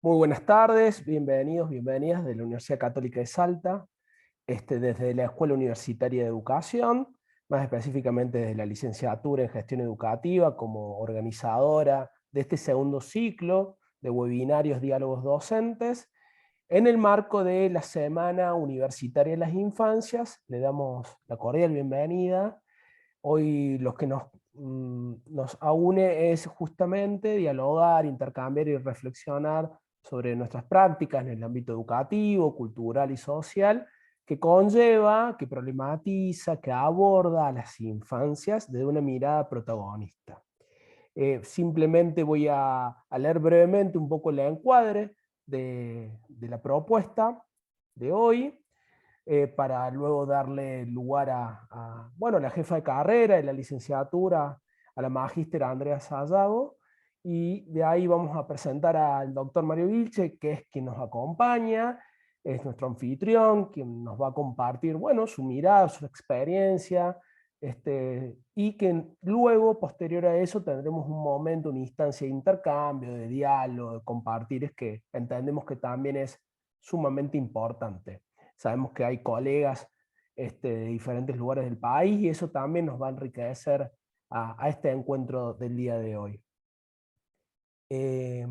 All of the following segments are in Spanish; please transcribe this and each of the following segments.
Muy buenas tardes, bienvenidos, bienvenidas de la Universidad Católica de Salta, desde la Escuela Universitaria de Educación, más específicamente desde la licenciatura en Gestión Educativa como organizadora de este segundo ciclo de webinarios Diálogos Docentes. En el marco de la Semana Universitaria de las Infancias, le damos la cordial bienvenida. Hoy los que nos aúne es justamente dialogar, intercambiar y reflexionar sobre nuestras prácticas en el ámbito educativo, cultural y social, que conlleva, que problematiza, que aborda a las infancias desde una mirada protagonista. Simplemente voy a leer brevemente un poco el encuadre de la propuesta de hoy, para luego darle lugar bueno, a la jefa de carrera de la licenciatura, a la magíster Andrea Sayago, y de ahí vamos a presentar al doctor Mario Vilche, que es quien nos acompaña, es nuestro anfitrión, quien nos va a compartir, bueno, su mirada, su experiencia, y que luego, posterior a eso, tendremos un momento, una instancia de intercambio, de diálogo, de compartir, es que entendemos que también es sumamente importante. Sabemos que hay colegas de diferentes lugares del país y eso también nos va a enriquecer a este encuentro del día de hoy. Eh,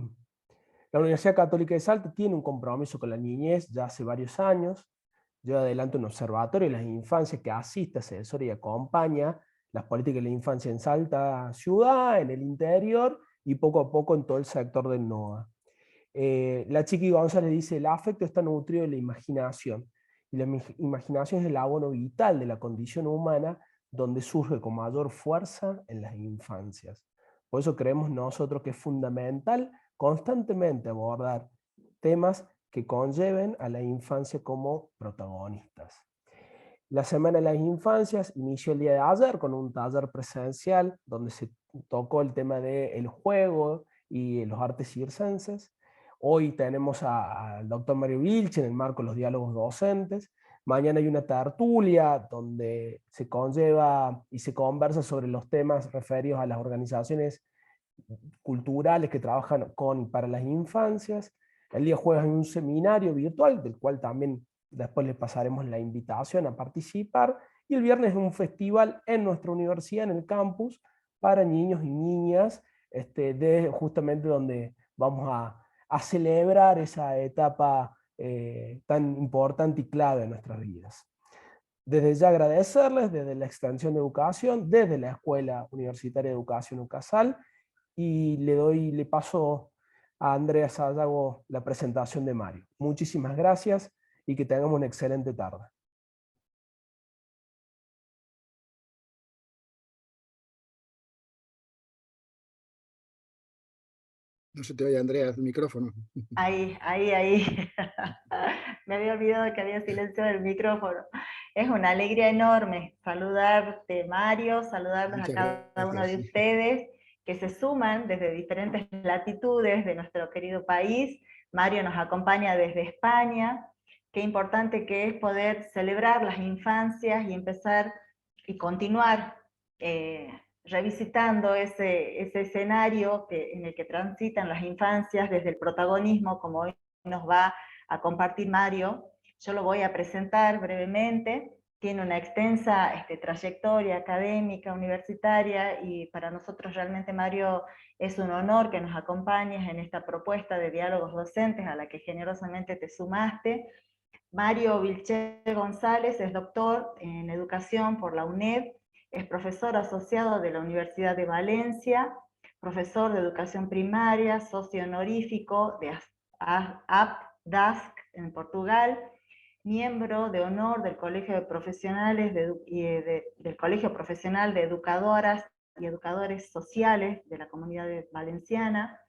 la Universidad Católica de Salta tiene un compromiso con la niñez ya hace varios años. Yo adelanto un observatorio de las infancias que asiste, asesora y acompaña las políticas de la infancia en Salta ciudad, en el interior y poco a poco en todo el sector del NOA. La Chiqui González dice, el afecto está nutrido de la imaginación, y la imaginación es el abono vital de la condición humana donde surge con mayor fuerza en las infancias. Por eso creemos nosotros que es fundamental constantemente abordar temas que conlleven a la infancia como protagonistas. La Semana de las Infancias inició el día de ayer con un taller presencial donde se tocó el tema del juego y los artes circenses. Hoy tenemos al doctor Mario Vilche en el marco de los diálogos docentes. Mañana hay una tertulia donde se conlleva y se conversa sobre los temas referidos a las organizaciones culturales que trabajan con y para las infancias. El día jueves hay un seminario virtual, del cual también después les pasaremos la invitación a participar. Y el viernes es un festival en nuestra universidad, en el campus, para niños y niñas, justamente donde vamos a celebrar esa etapa tan importante y clave en nuestras vidas. Desde ya agradecerles, desde la Extensión de Educación, desde la Escuela Universitaria de Educación UCASAL, y le paso a Andrea Sayago la presentación de Mario. Muchísimas gracias y que tengamos una excelente tarde. No se te oye, Andrea, el micrófono. Ahí. Me había olvidado que había silencio del micrófono. Es una alegría enorme saludarte, Mario, saludarlos a Muchas cada uno de gracias. ustedes que se suman desde diferentes latitudes de nuestro querido país. Mario nos acompaña desde España. Qué importante que es poder celebrar las infancias y empezar y continuar revisitando ese escenario en el que transitan las infancias desde el protagonismo, como hoy nos va a compartir Mario. Yo lo voy a presentar brevemente. Tiene una extensa trayectoria académica, universitaria, y para nosotros realmente, Mario, es un honor que nos acompañes en esta propuesta de diálogos docentes a la que generosamente te sumaste. Mario Vilche González es doctor en educación por la UNED, es profesor asociado de la Universidad de Valencia, profesor de educación primaria, socio honorífico de APDASC en Portugal, miembro de honor del Colegio de Profesionales del Colegio Profesional de Educadoras y Educadores Sociales de la Comunidad Valenciana.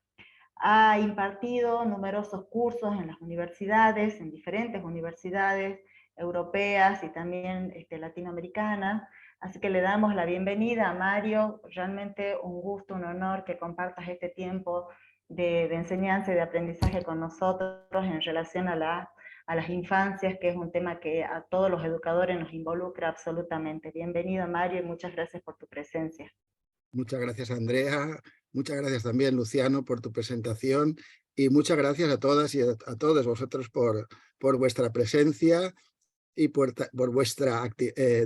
Ha impartido numerosos cursos en las universidades, en diferentes universidades europeas y también latinoamericanas. Así que le damos la bienvenida a Mario. Realmente un gusto, un honor que compartas este tiempo de enseñanza y de aprendizaje con nosotros en relación a las infancias, que es un tema que a todos los educadores nos involucra absolutamente. Bienvenido, Mario, y muchas gracias por tu presencia. Muchas gracias, Andrea. Muchas gracias también, Luciano, por tu presentación. Y muchas gracias a todas y a todos vosotros por vuestra presencia y por vuestra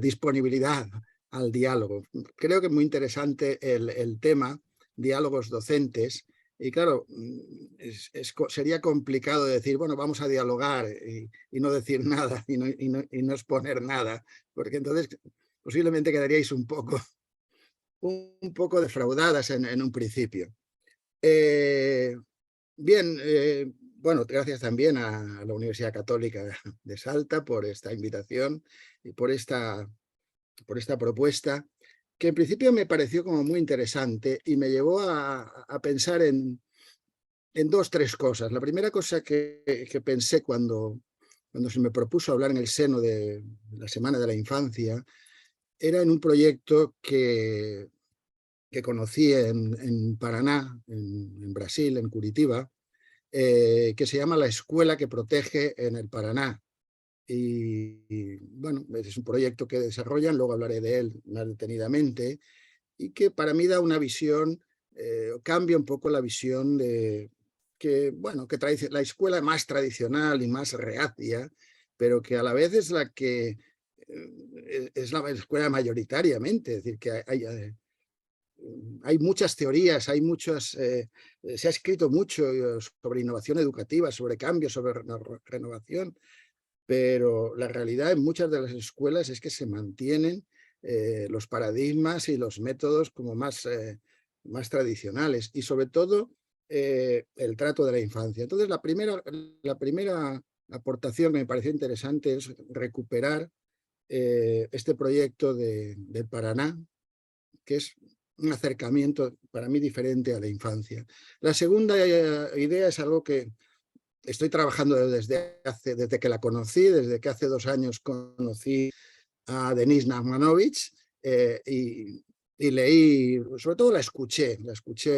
disponibilidad al diálogo. Creo que es muy interesante el tema, diálogos docentes, y claro, sería complicado decir, bueno, vamos a dialogar y no decir nada y no exponer nada, porque entonces posiblemente quedaríais un poco defraudadas en un principio. Bien, bueno, gracias también a la Universidad Católica de Salta por esta invitación y por esta propuesta, que en principio me pareció como muy interesante y me llevó a pensar en dos, tres cosas. La primera cosa que pensé cuando se me propuso hablar en el seno de la Semana de la Infancia era en un proyecto que conocí en Paraná, en Brasil, en Curitiba, que se llama La Escuela que Protege en el Paraná. Bueno, es un proyecto que desarrollan, luego hablaré de él más detenidamente, y que para mí da una visión, cambia un poco la visión de que, bueno, que la escuela más tradicional y más reacia, pero que a la vez es la que es la escuela mayoritariamente, es decir, que hay muchas teorías, se ha escrito mucho sobre innovación educativa, sobre cambios, sobre renovación, pero la realidad en muchas de las escuelas es que se mantienen los paradigmas y los métodos como más tradicionales y sobre todo el trato de la infancia. Entonces la primera aportación que me pareció interesante es recuperar este proyecto del Paraná, que es un acercamiento para mí diferente a la infancia. La segunda idea es algo que estoy trabajando desde que la conocí, desde que hace 2 años conocí a Denise Nachmanovich y leí, sobre todo la escuché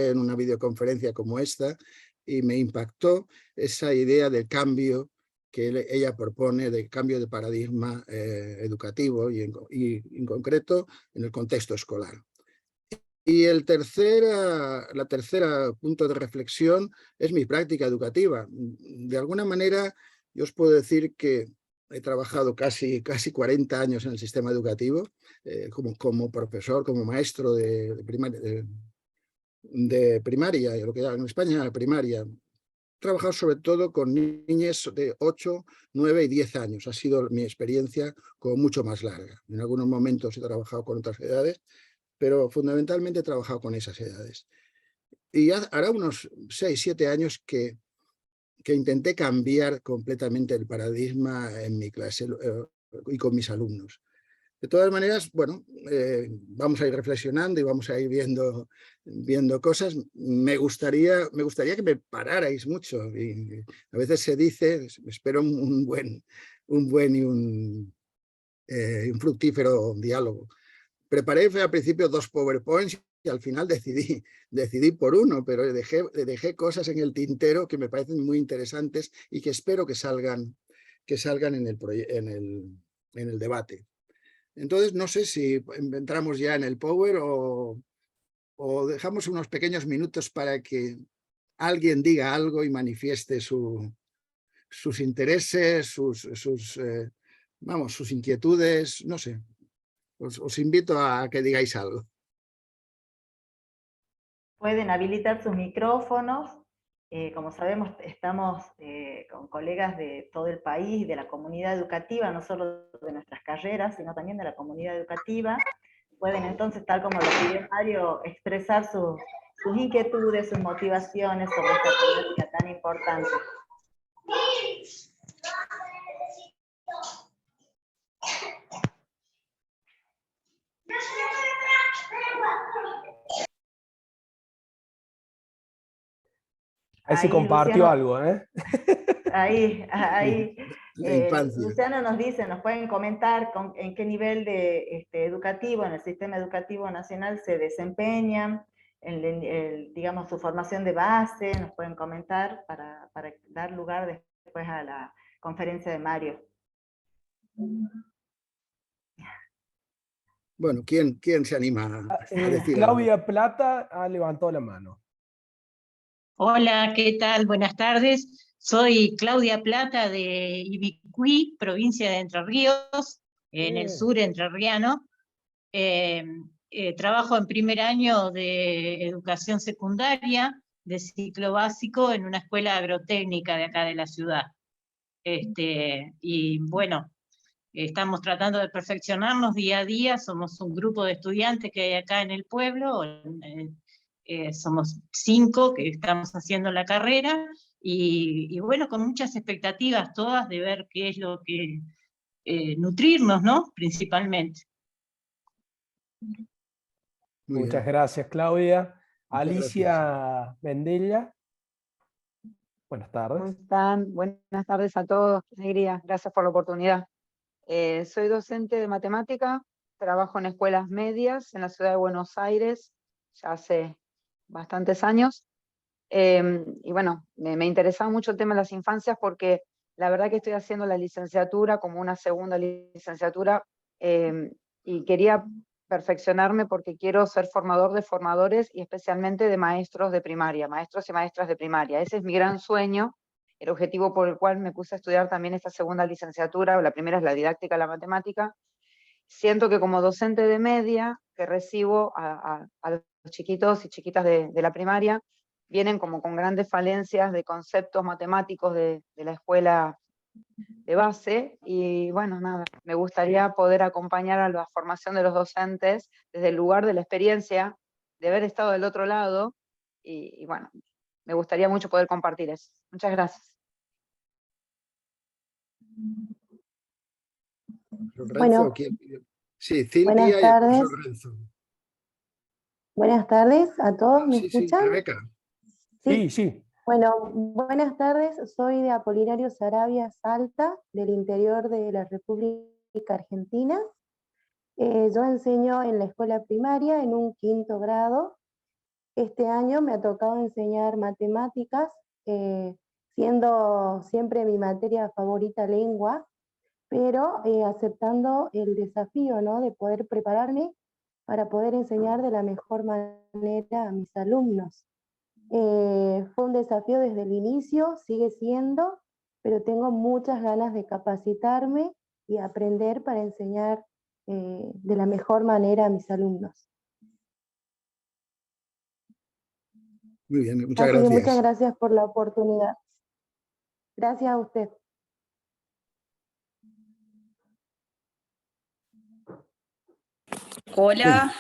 en una videoconferencia como esta y me impactó esa idea del cambio que ella propone, de cambio de paradigma educativo y en concreto en el contexto escolar. Y la tercera punto de reflexión es mi práctica educativa. De alguna manera, yo os puedo decir que he trabajado casi 40 años en el sistema educativo, como profesor, como maestro de primaria, lo que llaman en España la primaria. He trabajado sobre todo con niños de 8, 9 y 10 años. Ha sido mi experiencia como mucho más larga. En algunos momentos he trabajado con otras edades, pero fundamentalmente he trabajado con esas edades. Y hará unos 6, 7 años que intenté cambiar completamente el paradigma en mi clase y con mis alumnos. De todas maneras, bueno, vamos a ir reflexionando y vamos a ir viendo cosas. Me gustaría que me pararais mucho. Y a veces se dice, espero un buen y un fructífero diálogo. Preparé al principio 2 PowerPoints y al final decidí por uno, pero dejé cosas en el tintero que me parecen muy interesantes y que espero que salgan en el debate. Entonces, no sé si entramos ya en el Power o dejamos unos pequeños minutos para que alguien diga algo y manifieste sus intereses, sus inquietudes, no sé. Os invito a que digáis algo. Pueden habilitar sus micrófonos. Como sabemos, estamos con colegas de todo el país, de la comunidad educativa, no solo de nuestras carreras, sino también de la comunidad educativa. Pueden entonces, tal como lo pidió Mario, expresar sus inquietudes, sus motivaciones sobre esta temática tan importante. Ahí se compartió Luciano, algo, ¿eh? Ahí, La infancia. Luciano nos dice, nos pueden comentar en qué nivel educativo, en el sistema educativo nacional se desempeñan, digamos, su formación de base, nos pueden comentar para dar lugar después a la conferencia de Mario. Bueno, ¿quién se anima a decir algo? Claudia Plata ha levantado la mano. Hola, ¿qué tal? Buenas tardes. Soy Claudia Plata de Ibicuí, provincia de Entre Ríos, en el Bien. sur entrerriano. Eh, Trabajo en primer año de educación secundaria, de ciclo básico, en una escuela agrotécnica de acá de la ciudad. Y bueno, estamos tratando de perfeccionarnos día a día. Somos un grupo de estudiantes que hay acá en el pueblo. Somos 5 que estamos haciendo la carrera y bueno, con muchas expectativas todas de ver qué es lo que nutrirnos, ¿no? Principalmente. Muy Muchas bien, gracias, Claudia. muchas gracias. Alicia Mendella, buenas ¿Cómo tardes. están? Buenas tardes a todos. Qué alegría. Gracias por la oportunidad. Soy docente de matemática, trabajo en escuelas medias en la ciudad de Buenos Aires ya hace bastantes años. Y bueno, me interesaba mucho el tema de las infancias porque la verdad que estoy haciendo la licenciatura como una segunda licenciatura, y quería perfeccionarme porque quiero ser formador de formadores y especialmente de maestros de primaria, maestros y maestras de primaria. Ese es mi gran sueño, el objetivo por el cual me puse a estudiar también esta segunda licenciatura. La primera es la didáctica de la matemática. Siento que como docente de media, que recibo a los chiquitos y chiquitas de la primaria, vienen como con grandes falencias de conceptos matemáticos de la escuela de base, y bueno, nada, me gustaría poder acompañar a la formación de los docentes desde el lugar de la experiencia, de haber estado del otro lado, y bueno, me gustaría mucho poder compartir eso. Muchas gracias. Lorenzo, Bueno, Sí, buenas Cintia y el profesor tardes. Lorenzo. Buenas tardes a todos, ¿me Sí, sí, escuchan? Rebeca. Sí, Sí. sí. Bueno, buenas tardes. Soy de Apolinario Saravia, Salta, del interior de la República Argentina. Yo enseño en la escuela primaria en un 5º grado. Este año me ha tocado enseñar matemáticas, siendo siempre mi materia favorita lengua, pero aceptando el desafío, ¿no?, de poder prepararme para poder enseñar de la mejor manera a mis alumnos. Fue un desafío desde el inicio, sigue siendo, pero tengo muchas ganas de capacitarme y aprender para enseñar de la mejor manera a mis alumnos. Muy bien, muchas Así que muchas gracias. gracias por la oportunidad. Gracias a usted. Hola,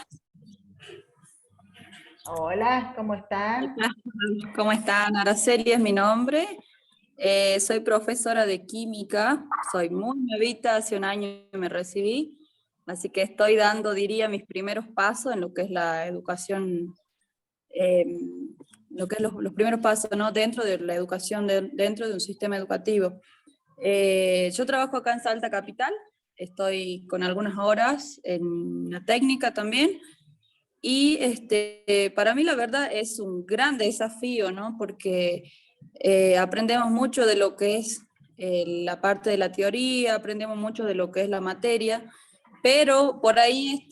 Hola, ¿cómo están? ¿cómo están? Araceli es mi nombre. Soy profesora de química, soy muy nuevita, hace un año me recibí, así que estoy dando, diría, mis primeros pasos en lo que es la educación, lo que es los primeros pasos, ¿no?, dentro de la educación, dentro de un sistema educativo. Yo trabajo acá en Salta Capital, estoy con algunas horas en la técnica también. Y para mí la verdad es un gran desafío, ¿no? Porque aprendemos mucho de lo que es la parte de la teoría, aprendemos mucho de lo que es la materia, pero por ahí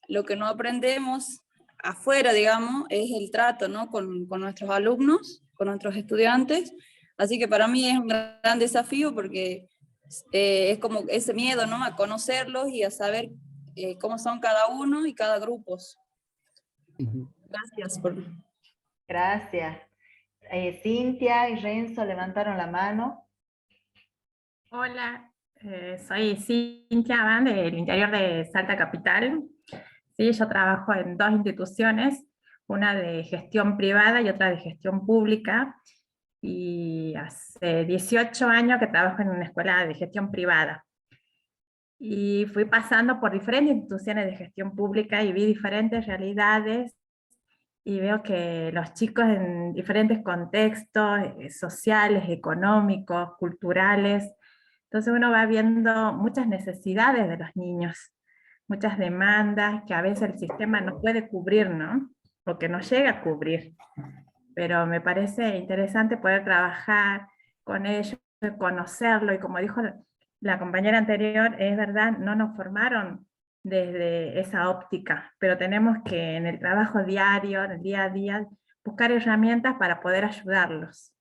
lo que no aprendemos afuera, digamos, es el trato, ¿no?, con nuestros alumnos, con nuestros estudiantes. Así que para mí es un gran desafío porque es como ese miedo, ¿no?, a conocerlos y a saber cómo son cada uno y cada grupo. Gracias por... Gracias. Cintia y Renzo levantaron la mano. Hola, soy Cintia Van del interior de Salta Capital. Sí, yo trabajo en 2 instituciones, una de gestión privada y otra de gestión pública. Y hace 18 años que trabajo en una escuela de gestión privada. Y fui pasando por diferentes instituciones de gestión pública y vi diferentes realidades y veo que los chicos en diferentes contextos sociales, económicos, culturales, entonces uno va viendo muchas necesidades de los niños, muchas demandas que a veces el sistema no puede cubrir, ¿no? O que no llega a cubrir. Pero me parece interesante poder trabajar con ellos, conocerlo, y como dijo la compañera anterior, es verdad, no nos formaron desde esa óptica, pero tenemos que en el trabajo diario, en el día a día, buscar herramientas para poder ayudarlos.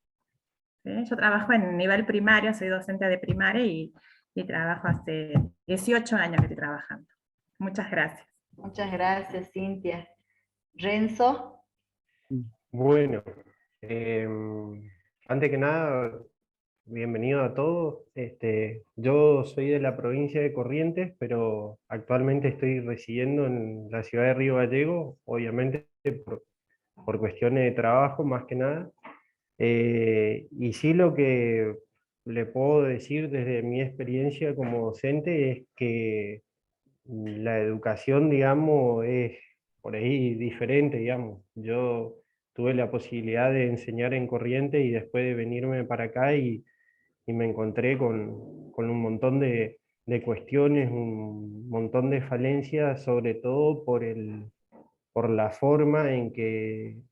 ¿Sí? Yo trabajo en nivel primario, soy docente de primaria y trabajo hace 18 años que estoy trabajando. Muchas gracias. Muchas gracias, Cintia. Renzo. Bueno, antes que nada, bienvenido a todos. Yo soy de la provincia de Corrientes, pero actualmente estoy residiendo en la ciudad de Río Gallegos, obviamente por cuestiones de trabajo más que nada. Y sí, lo que le puedo decir desde mi experiencia como docente es que la educación, digamos, es por ahí diferente, digamos. Yo tuve la posibilidad de enseñar en Corrientes y después de venirme para acá y me encontré con un montón de cuestiones, un montón de falencias, sobre todo por la forma en que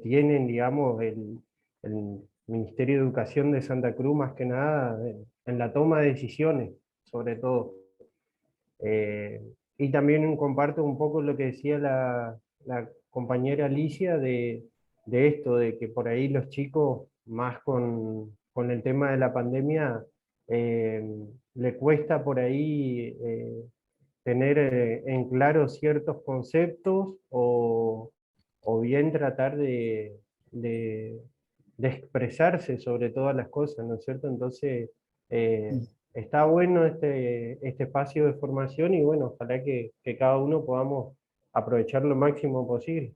tienen, digamos, el Ministerio de Educación de Santa Cruz, más que nada, en la toma de decisiones, sobre todo. Y también comparto un poco lo que decía la compañera Alicia de esto, de que por ahí los chicos, más con el tema de la pandemia, le cuesta por ahí tener en claro ciertos conceptos o bien tratar de expresarse sobre todas las cosas, ¿no es cierto? Entonces, está bueno este espacio de formación y bueno, ojalá que cada uno podamos aprovechar lo máximo posible.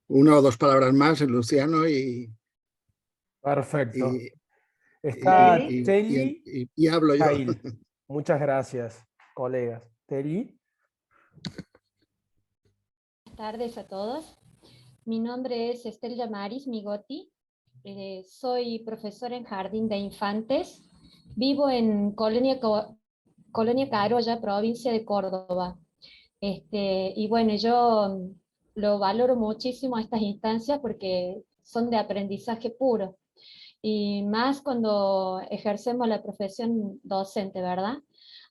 Una o dos palabras más, Luciano, y... Perfecto. Y, Está y Telly hablo yo. Jail. Muchas gracias, colegas. Telly. Buenas tardes a todos. Mi nombre es Estel Yamaris Migoti. Soy profesora en Jardín de Infantes. Vivo en Colonia Carolla, provincia de Córdoba. Y bueno, yo lo valoro muchísimo a estas instancias porque son de aprendizaje puro. Y más cuando ejercemos la profesión docente, ¿verdad?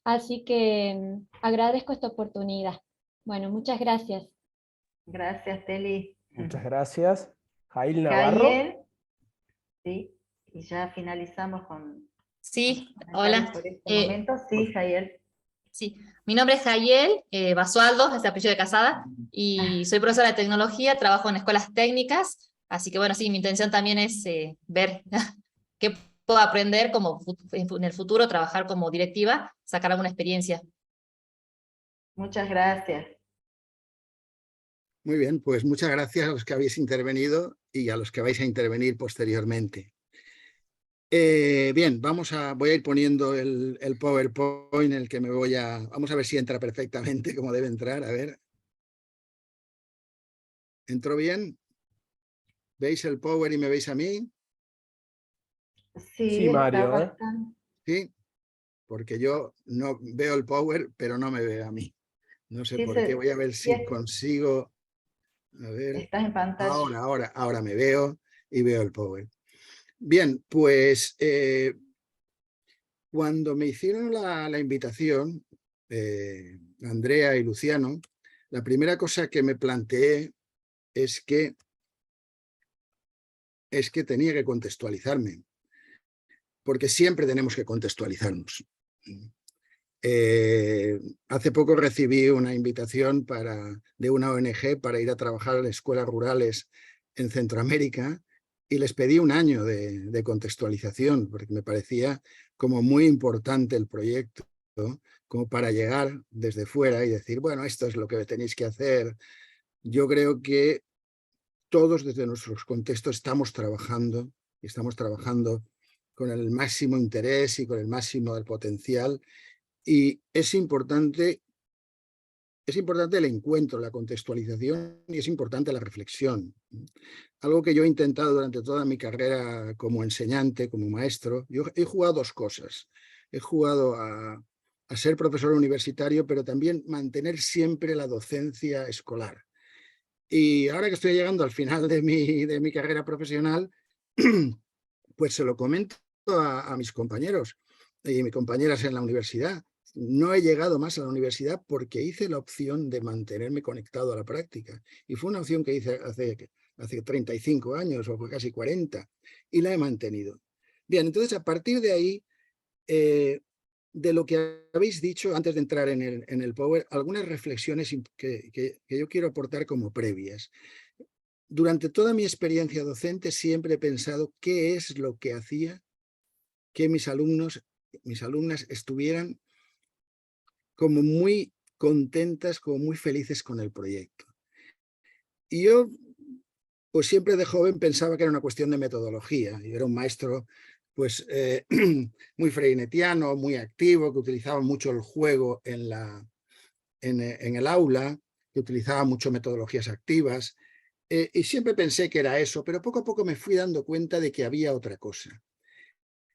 Así que agradezco esta oportunidad. Bueno, muchas gracias. Gracias, Teli. Muchas gracias. Jail Navarro. Jael. Sí, y ya finalizamos con... Sí, hola. Por este momento, sí, Jael. Sí, mi nombre es Jael Basualdo, es el apellido de casada, y soy profesora de tecnología, trabajo en escuelas técnicas, así que bueno, sí, mi intención también es ver qué puedo aprender como en el futuro, trabajar como directiva, sacar alguna experiencia. Muchas gracias. Muy bien, pues muchas gracias a los que habéis intervenido y a los que vais a intervenir posteriormente. Bien, voy a ir poniendo el PowerPoint en el que vamos a ver si entra perfectamente como debe entrar, a ver. ¿Entró bien? ¿Veis el Power y me veis a mí? Sí, Mario. Sí, porque yo no veo el Power, pero no me veo a mí. No sé por qué, voy a ver si consigo... A ver. Estás en pantalla. Ahora me veo y veo el Power. Bien, pues cuando me hicieron la invitación, Andrea y Luciano, la primera cosa que me planteé es que tenía que contextualizarme, porque siempre tenemos que contextualizarnos. Hace poco recibí una invitación de una ONG para ir a trabajar en escuelas rurales en Centroamérica y les pedí un año de contextualización porque me parecía como muy importante el proyecto, ¿no? Como para llegar desde fuera y decir, bueno, esto es lo que tenéis que hacer. Yo creo que todos desde nuestros contextos estamos trabajando con el máximo interés y con el máximo del potencial. Y es importante el encuentro, la contextualización y es importante la reflexión. Algo que yo he intentado durante toda mi carrera como enseñante, como maestro, yo he jugado dos cosas. He jugado a ser profesor universitario, pero también mantener siempre la docencia escolar. Y ahora que estoy llegando al final de mi carrera profesional, pues se lo comento a mis compañeros y mis compañeras en la universidad. No he llegado más a la universidad porque hice la opción de mantenerme conectado a la práctica. Y fue una opción que hice hace 35 años o casi 40, y la he mantenido. Bien, entonces a partir de ahí, de lo que habéis dicho antes de entrar en el Power, algunas reflexiones que yo quiero aportar como previas. Durante toda mi experiencia docente siempre he pensado qué es lo que hacía que mis alumnas estuvieran como muy contentas, como muy felices con el proyecto. Y yo, pues siempre de joven pensaba que era una cuestión de metodología. Yo era un maestro pues muy freinetiano, muy activo, que utilizaba mucho el juego en el aula, que utilizaba mucho metodologías activas, y siempre pensé que era eso, pero poco a poco me fui dando cuenta de que había otra cosa.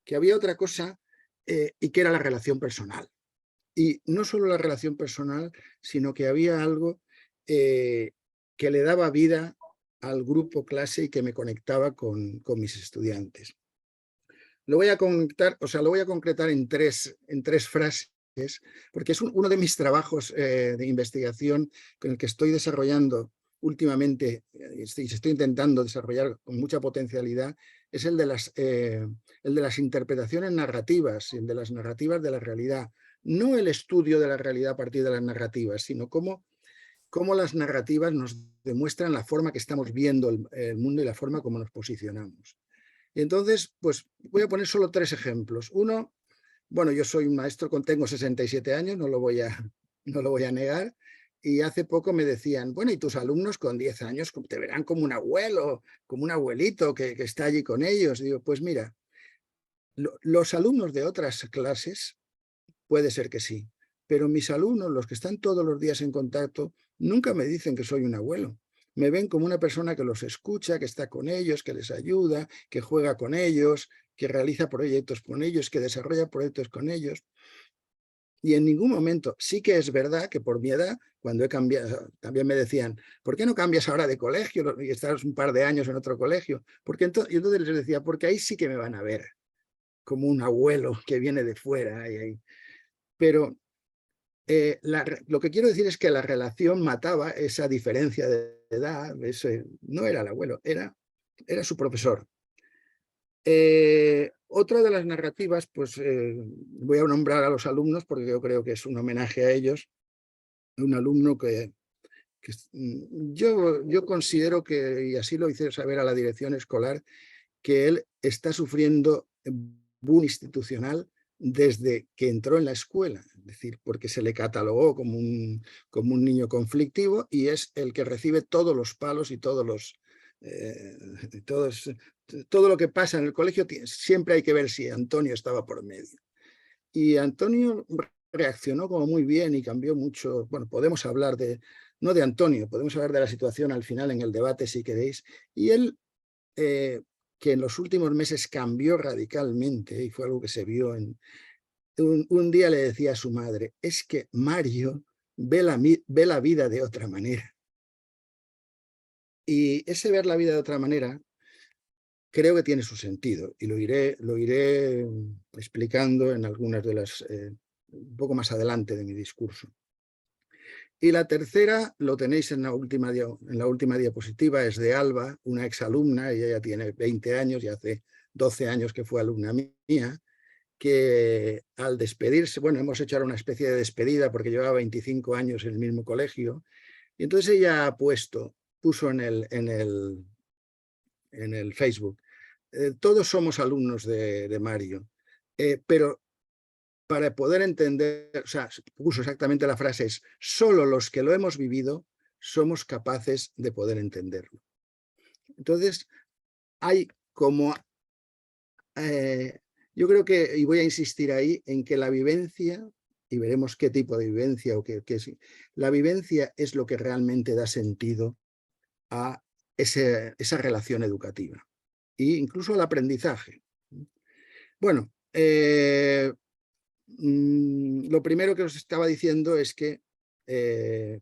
Y que era la relación personal. Y no solo la relación personal, sino que había algo que le daba vida al grupo clase y que me conectaba con mis estudiantes. Lo voy a concretar en tres frases, porque es uno de mis trabajos de investigación con el que estoy desarrollando últimamente, estoy intentando desarrollar con mucha potencialidad, es el de las interpretaciones narrativas, el de las narrativas de la realidad. No el estudio de la realidad a partir de las narrativas, sino cómo las narrativas nos demuestran la forma que estamos viendo el mundo y la forma como nos posicionamos. Y entonces, pues voy a poner solo 3 ejemplos. Uno, bueno, yo soy un maestro, tengo 67 años, no lo voy a negar, y hace poco me decían, bueno, y tus alumnos con 10 años te verán como un abuelo, como un abuelito que está allí con ellos. Digo, pues mira, los alumnos de otras clases, puede ser que sí, pero mis alumnos, los que están todos los días en contacto, nunca me dicen que soy un abuelo. Me ven como una persona que los escucha, que está con ellos, que les ayuda, que juega con ellos, que realiza proyectos con ellos, que desarrolla proyectos con ellos. Y en ningún momento, sí que es verdad que por mi edad, cuando he cambiado, también me decían, ¿por qué no cambias ahora de colegio y estás un par de años en otro colegio? Y entonces les decía, porque ahí sí que me van a ver como un abuelo que viene de fuera. Pero lo que quiero decir es que la relación mataba esa diferencia de edad. No era el abuelo, era su profesor. Otra de las narrativas, pues voy a nombrar a los alumnos porque yo creo que es un homenaje a ellos. Un alumno que yo considero que, y así lo hice saber a la dirección escolar, que él está sufriendo bullying institucional desde que entró en la escuela, es decir, porque se le catalogó como un niño conflictivo y es el que recibe todos los palos y todo lo que pasa en el colegio. Siempre hay que ver si Antonio estaba por medio. Y Antonio reaccionó como muy bien y cambió mucho. Bueno, podemos hablar no de Antonio, podemos hablar de la situación al final en el debate si queréis. Y él, que en los últimos meses cambió radicalmente, y fue algo que se vio un día le decía a su madre, es que Mario ve la vida de otra manera. Y ese ver la vida de otra manera creo que tiene su sentido, y lo iré explicando en algunas de las, un poco más adelante de mi discurso. Y la tercera, lo tenéis en la última diapositiva, es de Alba, una exalumna, ella ya tiene 20 años y hace 12 años que fue alumna mía, que al despedirse, bueno, hemos hecho ahora una especie de despedida porque llevaba 25 años en el mismo colegio, y entonces ella puso en el Facebook, todos somos alumnos de Mario, pero para poder entender, o sea, puso exactamente la frase, es solo los que lo hemos vivido somos capaces de poder entenderlo. Entonces, hay como, yo creo que, y voy a insistir ahí, en que la vivencia, y veremos qué tipo de vivencia, la vivencia es lo que realmente da sentido a esa relación educativa e incluso al aprendizaje. Bueno, lo primero que os estaba diciendo es que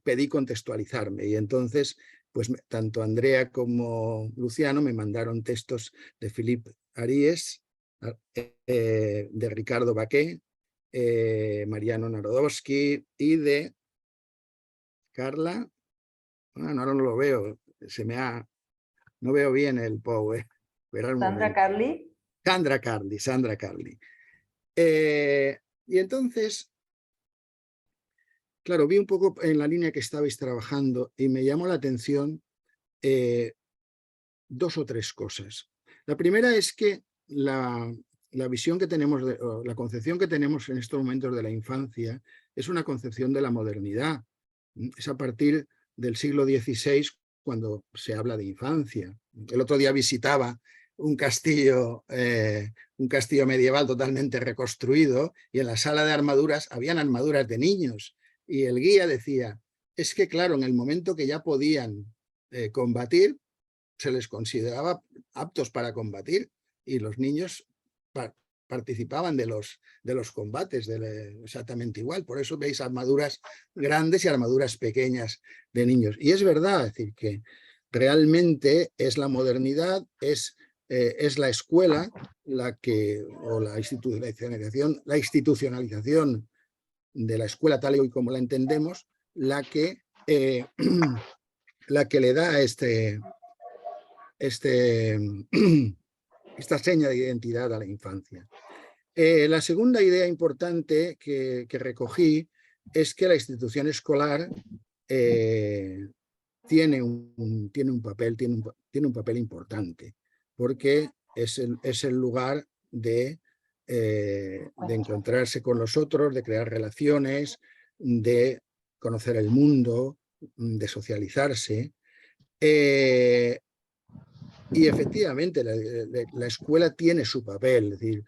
pedí contextualizarme, y entonces pues tanto Andrea como Luciano me mandaron textos de Philippe Ariès, de Ricardo Baqué, Mariano Narodowski y de Carla, bueno, ahora no lo veo, se me ha No veo bien el PowerPoint. Esperad un Sandra momento. Carli. Sandra Carli. Y entonces, claro, vi un poco en la línea que estabais trabajando y me llamó la atención dos o tres cosas. La primera es que la visión que tenemos, la concepción que tenemos en estos momentos de la infancia es una concepción de la modernidad. Es a partir del siglo XVI cuando se habla de infancia. El otro día visitaba un castillo medieval totalmente reconstruido y en la sala de armaduras habían armaduras de niños y el guía decía, es que claro, en el momento que ya podían combatir, se les consideraba aptos para combatir y los niños participaban de los combates exactamente igual. Por eso veis armaduras grandes y armaduras pequeñas de niños. Y es verdad, es decir, que realmente es la modernidad, es la escuela o la institucionalización de la escuela tal y como la entendemos, la que le da esta seña de identidad a la infancia. La segunda idea importante que recogí es que la institución escolar tiene un papel importante, porque es el lugar de encontrarse con los otros, de crear relaciones, de conocer el mundo, de socializarse. Y efectivamente la escuela tiene su papel, es decir,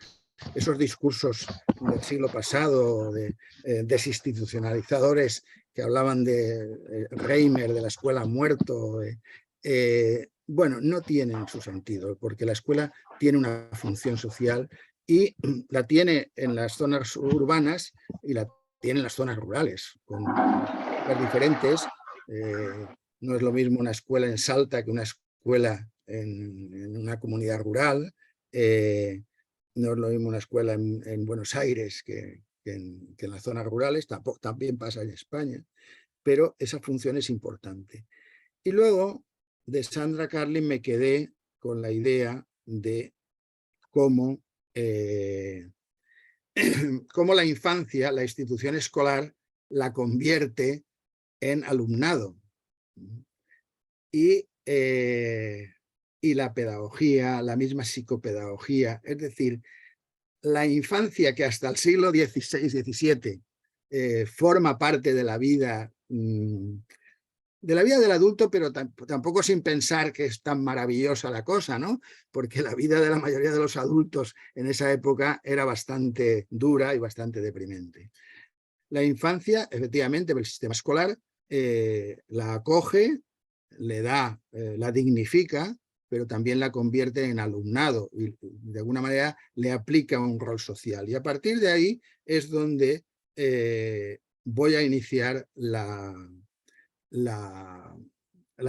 esos discursos del siglo pasado, desinstitucionalizadores que hablaban de Reimer, de la escuela muerto, bueno, no tienen su sentido, porque la escuela tiene una función social y la tiene en las zonas urbanas y la tiene en las zonas rurales, con cosas diferentes. No es lo mismo una escuela en Salta que una escuela en una comunidad rural. No es lo mismo una escuela en Buenos Aires que en las zonas rurales, también pasa en España, pero esa función es importante. Y luego, de Sandra Carlin me quedé con la idea de cómo la infancia, la institución escolar, la convierte en alumnado. Y la pedagogía, la misma psicopedagogía, es decir, la infancia que hasta el siglo XVI-XVII forma parte de la vida del adulto, pero tampoco sin pensar que es tan maravillosa la cosa, ¿no? Porque la vida de la mayoría de los adultos en esa época era bastante dura y bastante deprimente. La infancia, efectivamente, el sistema escolar la acoge, le da, la dignifica, pero también la convierte en alumnado y de alguna manera le aplica un rol social. Y a partir de ahí es donde voy a iniciar la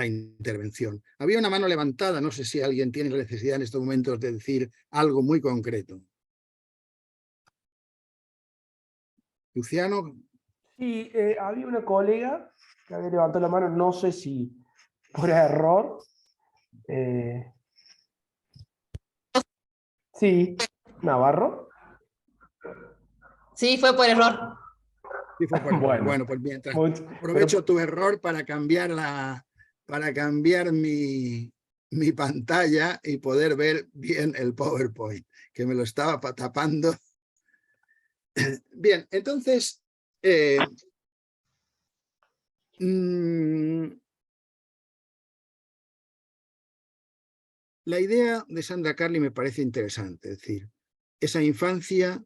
intervención. Había una mano levantada, no sé si alguien tiene la necesidad en estos momentos de decir algo muy concreto. Luciano. Sí, había una colega que había levantado la mano, no sé si por error. Sí, Navarro. Sí, fue por error. Sí, fue por error. Bueno, pues mientras aprovecho tu error para cambiar mi pantalla y poder ver bien el PowerPoint, que me lo estaba tapando. Bien, entonces la idea de Sandra Carli me parece interesante, es decir, esa infancia,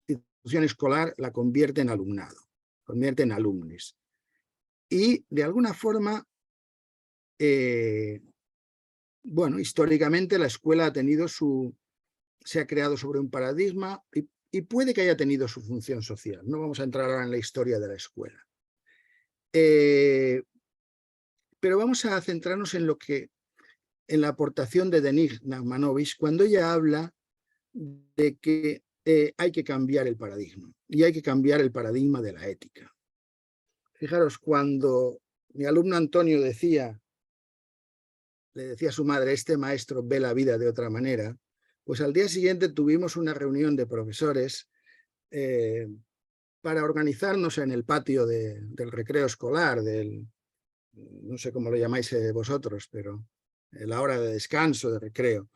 institución escolar la convierte en alumnado, convierte en alumnos. Y de alguna forma, bueno, históricamente la escuela ha tenido se ha creado sobre un paradigma y puede que haya tenido su función social. No vamos a entrar ahora en la historia de la escuela. Pero vamos a centrarnos en la aportación de Denise Nachmanovich, cuando ella habla de que hay que cambiar el paradigma, y hay que cambiar el paradigma de la ética. Fijaros, cuando mi alumno Antonio decía le decía a su madre, este maestro ve la vida de otra manera, pues al día siguiente tuvimos una reunión de profesores para organizarnos en el patio del recreo escolar, no sé cómo lo llamáis vosotros, pero la hora de descanso, de recreo.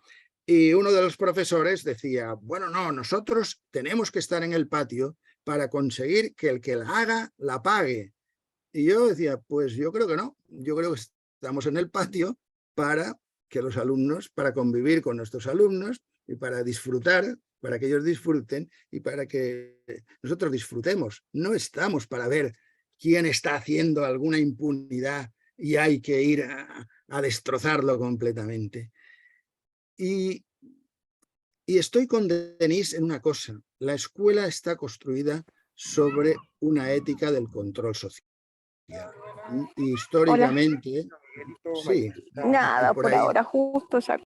Y uno de los profesores decía, bueno, no, nosotros tenemos que estar en el patio para conseguir que el que la haga, la pague. Y yo decía, pues yo creo que no, yo creo que estamos en el patio para que los alumnos, para convivir con nuestros alumnos y para disfrutar, para que ellos disfruten y para que nosotros disfrutemos. No estamos para ver quién está haciendo alguna impunidad y hay que ir a destrozarlo completamente. Y estoy con Denise en una cosa. La escuela está construida sobre una ética del control social. Y históricamente, sí. Nada, por ahora, justo ya.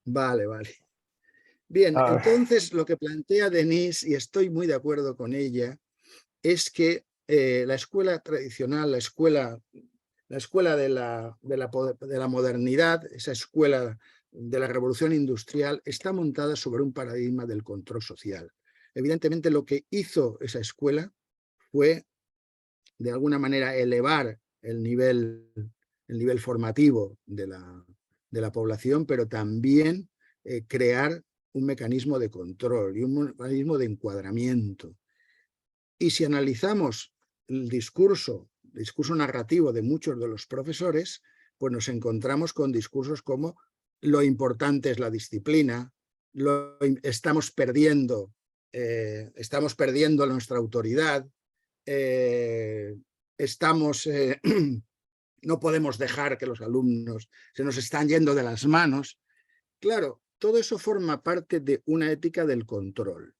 Vale, vale. Bien, entonces lo que plantea Denise, y estoy muy de acuerdo con ella, es que la escuela tradicional, la escuela de la modernidad, esa escuela de la revolución industrial, está montada sobre un paradigma del control social. Evidentemente lo que hizo esa escuela fue, de alguna manera, elevar el nivel formativo de la población, pero también crear un mecanismo de control y un mecanismo de encuadramiento. Y si analizamos el discurso narrativo de muchos de los profesores, pues nos encontramos con discursos como lo importante es la disciplina, estamos perdiendo nuestra autoridad, no podemos dejar que los alumnos se nos están yendo de las manos. Claro, todo eso forma parte de una ética del control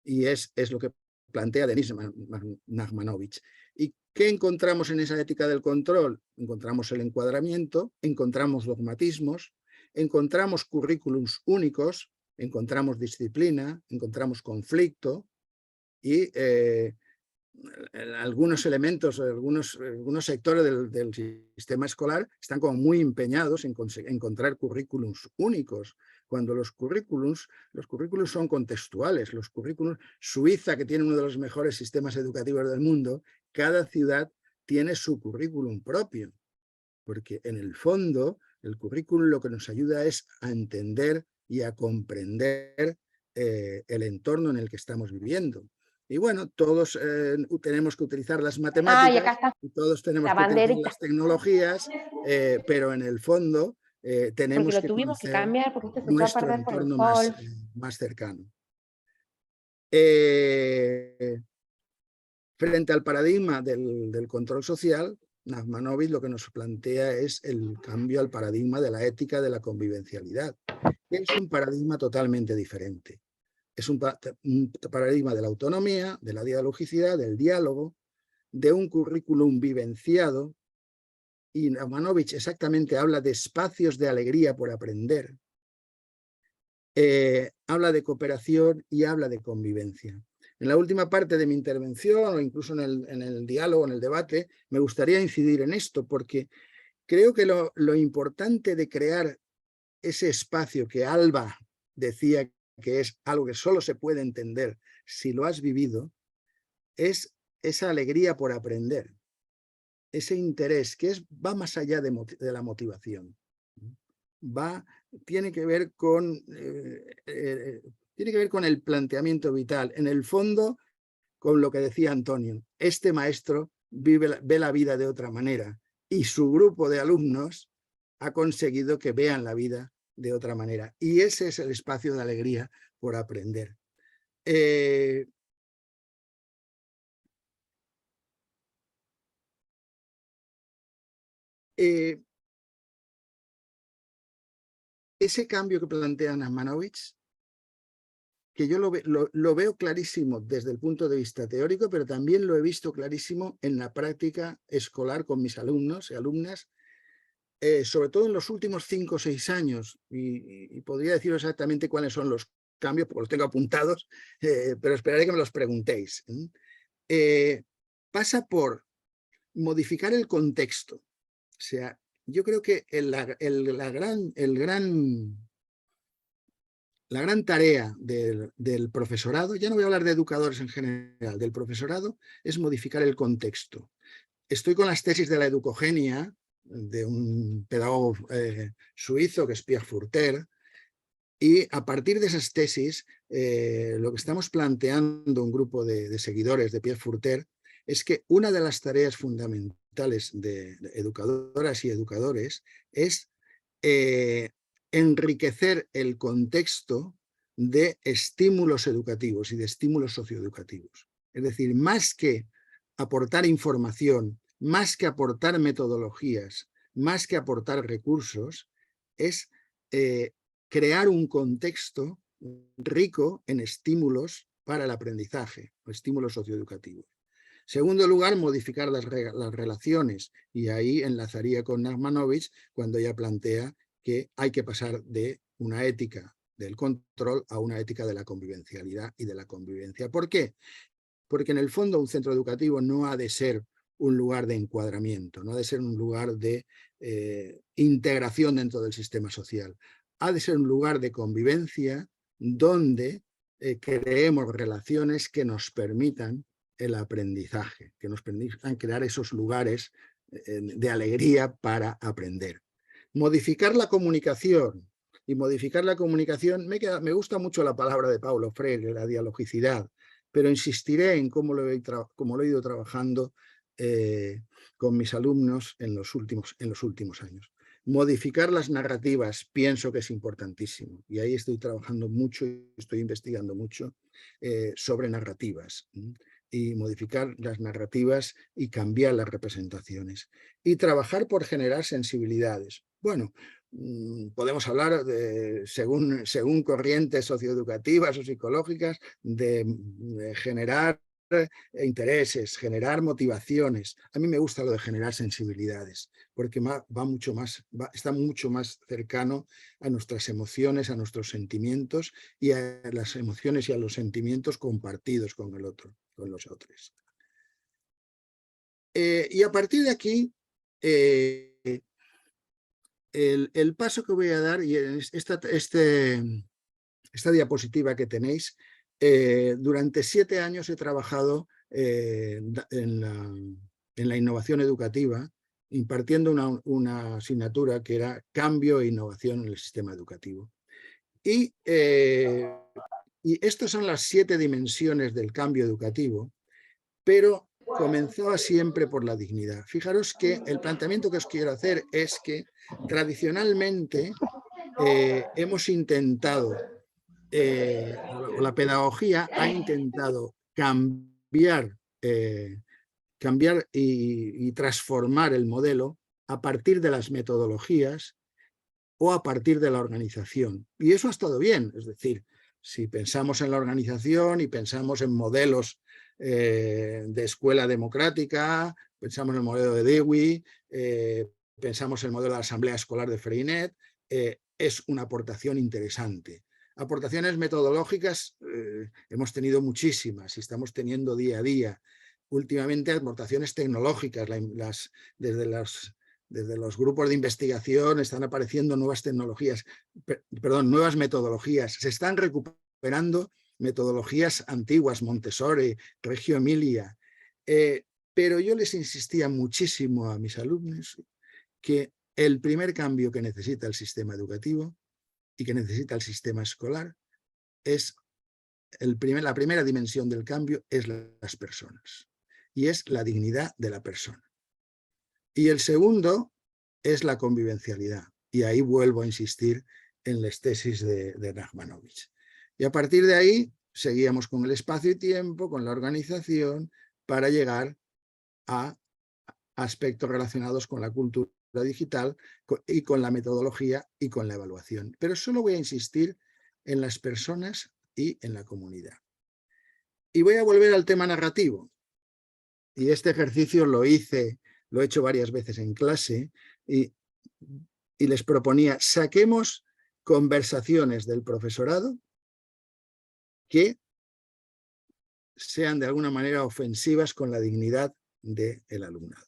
y es lo que plantea Denis Nachmanovitch. ¿Y qué encontramos en esa ética del control? Encontramos el encuadramiento, encontramos dogmatismos, encontramos currículums únicos, encontramos disciplina, encontramos conflicto y algunos elementos, algunos sectores del sistema escolar están como muy empeñados en encontrar currículums únicos, cuando los currículums son contextuales. Los currículums, Suiza, que tiene uno de los mejores sistemas educativos del mundo, cada ciudad tiene su currículum propio, porque en el fondo el currículum lo que nos ayuda es a entender y a comprender el entorno en el que estamos viviendo. Y bueno, todos tenemos que utilizar las matemáticas, y todos tenemos que utilizar las tecnologías, pero en el fondo tenemos que conocer nuestro entorno más cercano. Frente al paradigma del control social, Nachmanovitch lo que nos plantea es el cambio al paradigma de la ética de la convivencialidad, que es un paradigma totalmente diferente. Es un paradigma de la autonomía, de la dialogicidad, del diálogo, de un currículum vivenciado, y Nachmanovitch exactamente habla de espacios de alegría por aprender, habla de cooperación y habla de convivencia. En la última parte de mi intervención, o incluso en el diálogo, en el debate, me gustaría incidir en esto, porque creo que lo importante de crear ese espacio que Alba decía que es algo que solo se puede entender si lo has vivido, es esa alegría por aprender, ese interés que va más allá de la motivación. Tiene que ver con el planteamiento vital. En el fondo, con lo que decía Antonio, este maestro ve la vida de otra manera y su grupo de alumnos ha conseguido que vean la vida de otra manera. Y ese es el espacio de alegría por aprender. Ese cambio que plantea Nachmanovitch, que yo lo veo clarísimo desde el punto de vista teórico, pero también lo he visto clarísimo en la práctica escolar con mis alumnos y alumnas, sobre todo en los últimos 5 o 6 años, y podría decir exactamente cuáles son los cambios, porque los tengo apuntados, pero esperaré que me los preguntéis. Pasa por modificar el contexto, o sea, yo creo que la gran tarea del profesorado, ya no voy a hablar de educadores en general, del profesorado, es modificar el contexto. Estoy con las tesis de la educogenia, de un pedagogo suizo que es Pierre Furter, y a partir de esas tesis, lo que estamos planteando un grupo de seguidores de Pierre Furter es que una de las tareas fundamentales de educadoras y educadores es enriquecer el contexto de estímulos educativos y de estímulos socioeducativos. Es decir, más que aportar información, más que aportar metodologías, más que aportar recursos, es crear un contexto rico en estímulos para el aprendizaje, o estímulos socioeducativos. Segundo lugar, modificar las relaciones, y ahí enlazaría con Nachmanovitch cuando ella plantea que hay que pasar de una ética del control a una ética de la convivencialidad y de la convivencia. ¿Por qué? Porque en el fondo un centro educativo no ha de ser un lugar de encuadramiento, no ha de ser un lugar de integración dentro del sistema social. Ha de ser un lugar de convivencia donde creemos relaciones que nos permitan el aprendizaje, que nos permitan crear esos lugares de alegría para aprender. Modificar la comunicación. Y modificar la comunicación, me gusta mucho la palabra de Paulo Freire, la dialogicidad, pero insistiré en cómo lo he ido trabajando con mis alumnos en los últimos años. Modificar las narrativas pienso que es importantísimo, y ahí estoy trabajando mucho, estoy investigando mucho sobre narrativas, y modificar las narrativas y cambiar las representaciones. Y trabajar por generar sensibilidades. Bueno, podemos hablar, según corrientes socioeducativas o psicológicas, de generar intereses, generar motivaciones. A mí me gusta lo de generar sensibilidades, porque está mucho más cercano a nuestras emociones, a nuestros sentimientos y a las emociones y a los sentimientos compartidos con el otro, con los otros. Y a partir de aquí, el paso que voy a dar, y en esta diapositiva que tenéis, durante 7 años he trabajado en la innovación educativa, impartiendo una asignatura que era Cambio e Innovación en el Sistema Educativo. Y estas son las 7 dimensiones del cambio educativo, pero comenzaba siempre por la dignidad. Fijaros que el planteamiento que os quiero hacer es que tradicionalmente hemos intentado, o la pedagogía ha intentado cambiar y transformar el modelo a partir de las metodologías o a partir de la organización. Y eso ha estado bien, es decir, si pensamos en la organización y pensamos en modelos de escuela democrática, pensamos en el modelo de Dewey, pensamos en el modelo de la asamblea escolar de Freinet, es una aportación interesante. Aportaciones metodológicas hemos tenido muchísimas y estamos teniendo día a día. Últimamente aportaciones tecnológicas, desde los grupos de investigación están apareciendo nuevas tecnologías, nuevas metodologías. Se están recuperando metodologías antiguas, Montessori, Reggio Emilia. Pero yo les insistía muchísimo a mis alumnos que el primer cambio que necesita el sistema educativo y que necesita el sistema escolar es la primera dimensión del cambio es las personas, y es la dignidad de la persona. Y el segundo es la convivencialidad, y ahí vuelvo a insistir en las tesis de Nachmanovitch. Y a partir de ahí seguíamos con el espacio y tiempo, con la organización, para llegar a aspectos relacionados con la cultura digital y con la metodología y con la evaluación. Pero solo voy a insistir en las personas y en la comunidad. Y voy a volver al tema narrativo. Y este ejercicio lo he hecho varias veces en clase y les proponía, saquemos conversaciones del profesorado que sean de alguna manera ofensivas con la dignidad del alumnado.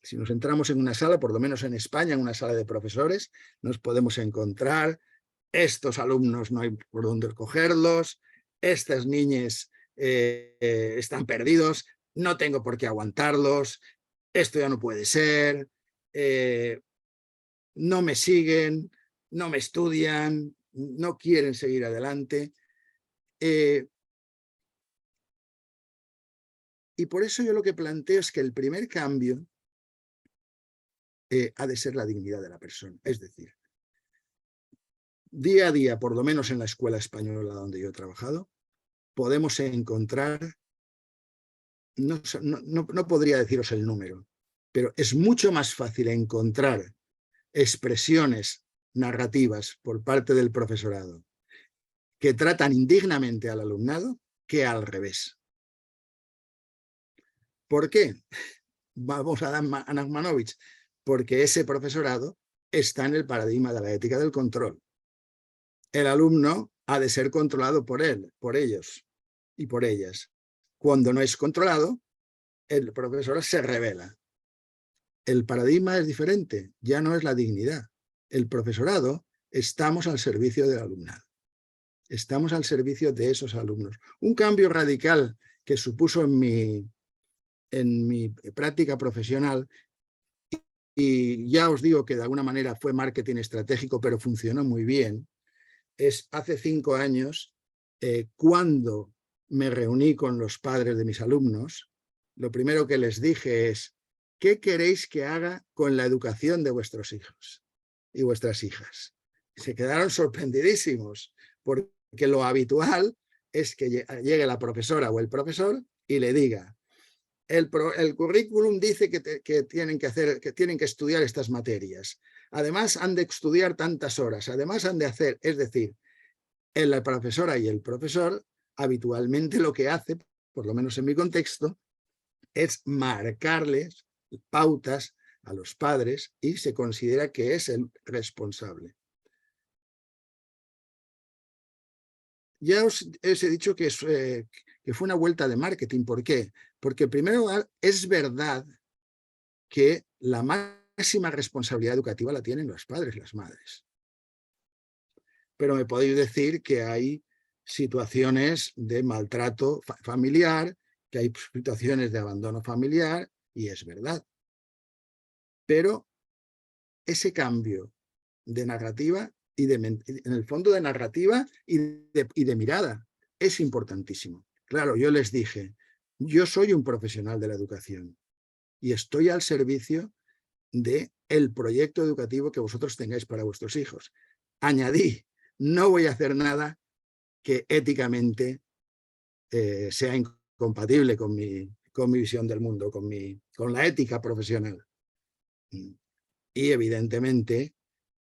Si nos entramos en una sala, por lo menos en España, en una sala de profesores, nos podemos encontrar: estos alumnos no hay por dónde cogerlos, estas niñas están perdidos, no tengo por qué aguantarlos, esto ya no puede ser, no me siguen, no me estudian, no quieren seguir adelante. Y por eso yo lo que planteo es que el primer cambio ha de ser la dignidad de la persona. Es decir, día a día, por lo menos en la escuela española donde yo he trabajado, podemos encontrar, no podría deciros el número, pero es mucho más fácil encontrar expresiones narrativas por parte del profesorado que tratan indignamente al alumnado que al revés. ¿Por qué? Vamos a Anaxmanovich, porque ese profesorado está en el paradigma de la ética del control. El alumno ha de ser controlado por él, por ellos y por ellas. Cuando no es controlado, el profesor se rebela. El paradigma es diferente, ya no es la dignidad. El profesorado, estamos al servicio del alumnado. Estamos al servicio de esos alumnos. Un cambio radical que supuso en mi práctica profesional, y ya os digo que de alguna manera fue marketing estratégico, pero funcionó muy bien, es hace 5 años, cuando me reuní con los padres de mis alumnos, lo primero que les dije es: ¿qué queréis que haga con la educación de vuestros hijos y vuestras hijas? Se quedaron sorprendidísimos, porque lo habitual es que llegue la profesora o el profesor y le diga: el currículum dice que tienen que estudiar estas materias. Además han de estudiar tantas horas. Además han de hacer, es decir, la profesora y el profesor habitualmente lo que hace, por lo menos en mi contexto, es marcarles pautas a los padres y se considera que es el responsable. Ya os he dicho que fue una vuelta de marketing. ¿Por qué? Porque primero es verdad que la máxima responsabilidad educativa la tienen los padres y las madres. Pero me podéis decir que hay situaciones de maltrato familiar, que hay situaciones de abandono familiar, y es verdad. Pero ese cambio de narrativa, en el fondo de narrativa y de mirada, es importantísimo. Claro, yo les dije: yo soy un profesional de la educación y estoy al servicio del proyecto educativo que vosotros tengáis para vuestros hijos. Añadí: no voy a hacer nada que éticamente sea incompatible con mi visión del mundo, con la ética profesional. Y evidentemente,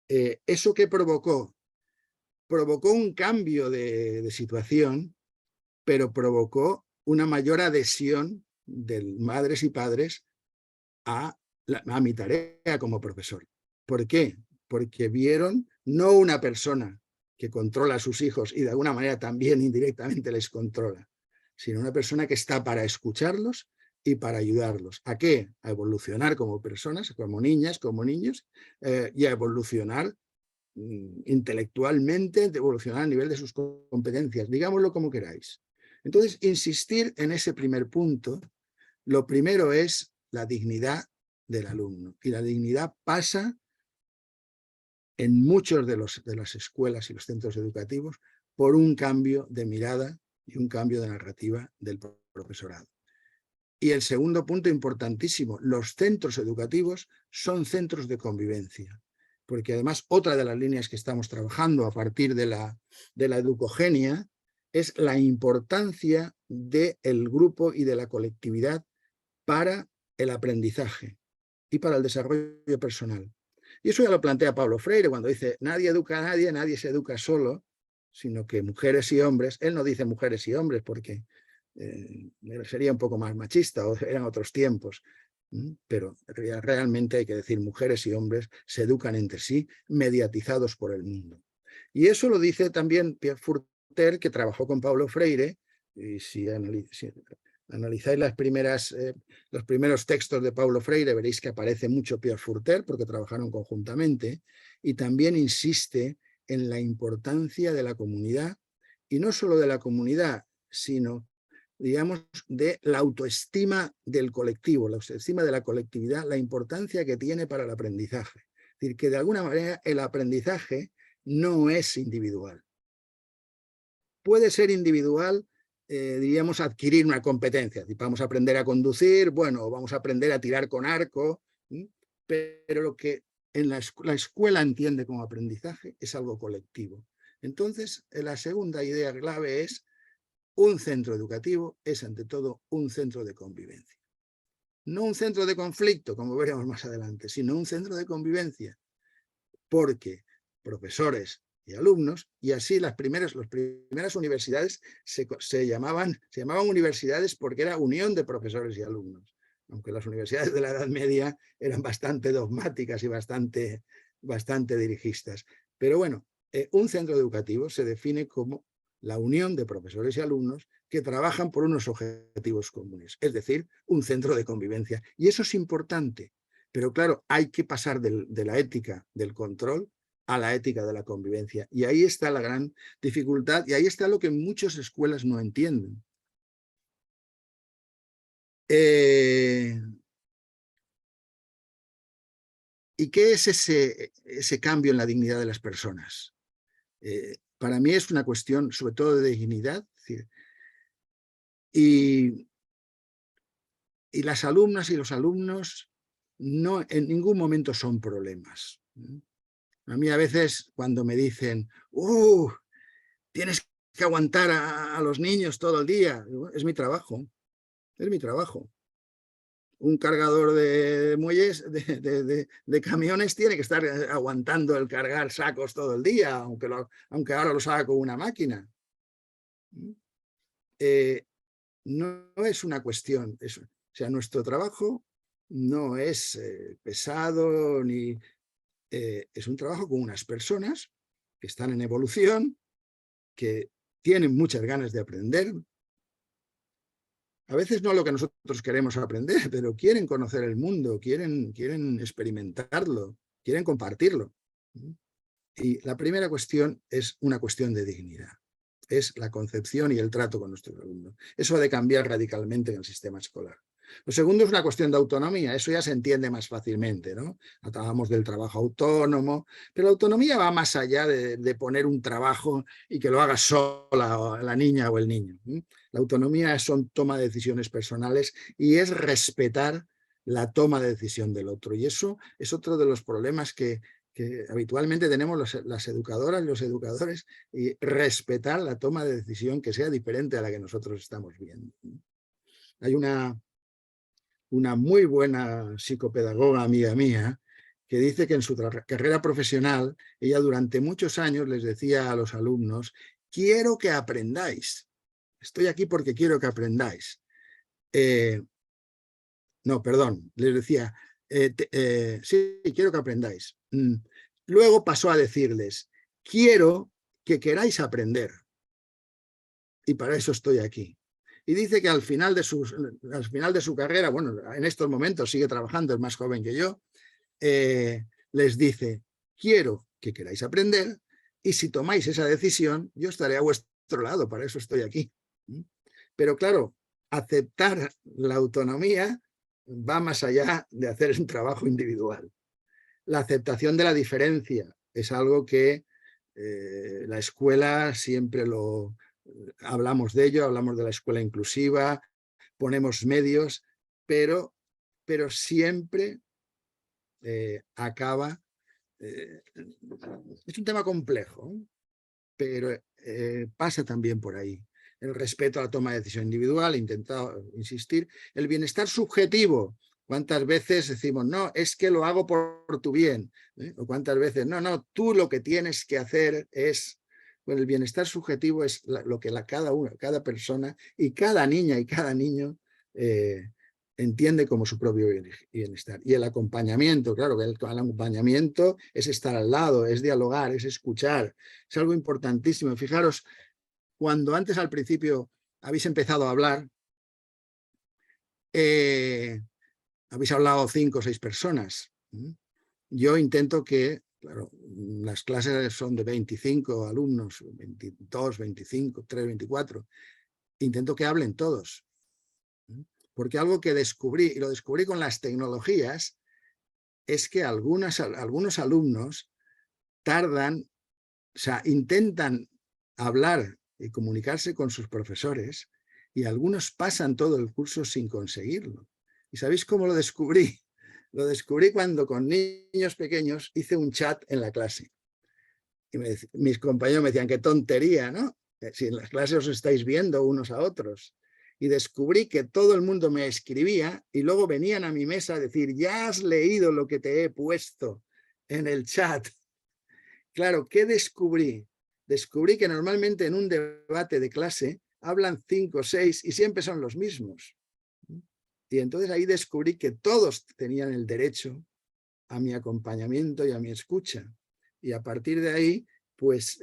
¿eso qué provocó? Provocó un cambio de situación, pero provocó una mayor adhesión de madres y padres a mi tarea como profesor. ¿Por qué? Porque vieron no una persona que controla a sus hijos y de alguna manera también indirectamente les controla, sino una persona que está para escucharlos y para ayudarlos. ¿A qué? A evolucionar como personas, como niñas, como niños, y a evolucionar intelectualmente, de evolucionar a nivel de sus competencias, digámoslo como queráis. Entonces, insistir en ese primer punto. Lo primero es la dignidad del alumno, y la dignidad pasa en muchos de las escuelas y los centros educativos por un cambio de mirada y un cambio de narrativa del profesorado. Y el segundo punto importantísimo: los centros educativos son centros de convivencia, porque además otra de las líneas que estamos trabajando a partir de la educogenia es la importancia del grupo y de la colectividad para el aprendizaje y para el desarrollo personal. Y eso ya lo plantea Pablo Freire cuando dice: nadie educa a nadie, nadie se educa solo, sino que mujeres y hombres. Él no dice mujeres y hombres porque sería un poco más machista, o eran otros tiempos, pero realmente hay que decir: mujeres y hombres se educan entre sí, mediatizados por el mundo. Y eso lo dice también Pierre Furter, que trabajó con Pablo Freire, y si analizáis los primeros textos de Paulo Freire, veréis que aparece mucho Pierre Furter, porque trabajaron conjuntamente, y también insiste en la importancia de la comunidad, y no solo de la comunidad, sino, digamos, de la autoestima del colectivo, la autoestima de la colectividad, la importancia que tiene para el aprendizaje. Es decir, que de alguna manera el aprendizaje no es individual. Puede ser individual, diríamos, adquirir una competencia. Si vamos a aprender a conducir, bueno, vamos a aprender a tirar con arco, pero lo que en la escuela entiende como aprendizaje es algo colectivo. Entonces, la segunda idea clave es: un centro educativo es ante todo un centro de convivencia. No un centro de conflicto, como veremos más adelante, sino un centro de convivencia, porque profesores y alumnos, y así las primeras universidades se llamaban universidades porque era unión de profesores y alumnos, aunque las universidades de la Edad Media eran bastante dogmáticas y bastante dirigistas. Pero bueno, un centro educativo se define como la unión de profesores y alumnos que trabajan por unos objetivos comunes, es decir, un centro de convivencia. Y eso es importante, pero claro, hay que pasar de la ética del control a la ética de la convivencia. Y ahí está la gran dificultad, y ahí está lo que muchas escuelas no entienden. ¿Y qué es ese cambio en la dignidad de las personas? Para mí es una cuestión sobre todo de dignidad, y las alumnas y los alumnos no en ningún momento son problemas. A mí a veces cuando me dicen, tienes que aguantar a los niños todo el día, es mi trabajo, es mi trabajo. Un cargador de muelles, de camiones, tiene que estar aguantando el cargar sacos todo el día, aunque ahora los haga con una máquina. No es una cuestión, o sea, nuestro trabajo no es pesado, ni es un trabajo con unas personas que están en evolución, que tienen muchas ganas de aprender. A veces no lo que nosotros queremos aprender, pero quieren conocer el mundo, quieren experimentarlo, quieren compartirlo. Y la primera cuestión es una cuestión de dignidad. Es la concepción y el trato con nuestros alumnos. Eso ha de cambiar radicalmente en el sistema escolar. Lo segundo es una cuestión de autonomía, eso ya se entiende más fácilmente, ¿no? Hablamos del trabajo autónomo, pero la autonomía va más allá de poner un trabajo y que lo haga sola la niña o el niño. La autonomía son toma de decisiones personales y es respetar la toma de decisión del otro. Y eso es otro de los problemas que habitualmente tenemos las educadoras y los educadores, y respetar la toma de decisión que sea diferente a la que nosotros estamos viendo. Hay una muy buena psicopedagoga amiga mía que dice que en su carrera profesional ella durante muchos años les decía a los alumnos: quiero que aprendáis, estoy aquí porque quiero que aprendáis. No, perdón, les decía, sí, quiero que aprendáis. Luego pasó a decirles: quiero que queráis aprender y para eso estoy aquí. Y dice que al final de su carrera, bueno, en estos momentos sigue trabajando, es más joven que yo, les dice: quiero que queráis aprender y si tomáis esa decisión, yo estaré a vuestro lado, para eso estoy aquí. Pero claro, aceptar la autonomía va más allá de hacer un trabajo individual. La aceptación de la diferencia es algo que la escuela siempre hablamos de ello, hablamos de la escuela inclusiva, ponemos medios, pero siempre acaba... es un tema complejo, pero pasa también por ahí. El respeto a la toma de decisión individual, he intentado insistir, el bienestar subjetivo. ¿Cuántas veces decimos, no, es que lo hago por tu bien? O cuántas veces, no, tú lo que tienes que hacer es... Bueno, el bienestar subjetivo es lo que cada persona y cada niña y cada niño entiende como su propio bienestar. Y el acompañamiento, claro, que el acompañamiento es estar al lado, es dialogar, es escuchar, es algo importantísimo. Fijaros, cuando antes al principio habéis empezado a hablar, Habéis hablado 5 o 6 personas. Yo intento que, claro, las clases son de 25 alumnos, 22, 25, 3, 24. Intento que hablen todos. Porque algo que descubrí, y lo descubrí con las tecnologías, es que algunos alumnos tardan, o sea, intentan hablar y comunicarse con sus profesores, y algunos pasan todo el curso sin conseguirlo. ¿Y sabéis cómo lo descubrí? Lo descubrí cuando con niños pequeños hice un chat en la clase. Y mis compañeros me decían, qué tontería, ¿no? Si en las clases os estáis viendo unos a otros. Y descubrí que todo el mundo me escribía y luego venían a mi mesa a decir, ya has leído lo que te he puesto en el chat. Claro, ¿qué descubrí? Descubrí que normalmente en un debate de clase hablan 5 o 6 y siempre son los mismos. Y entonces ahí descubrí que todos tenían el derecho a mi acompañamiento y a mi escucha. Y a partir de ahí, pues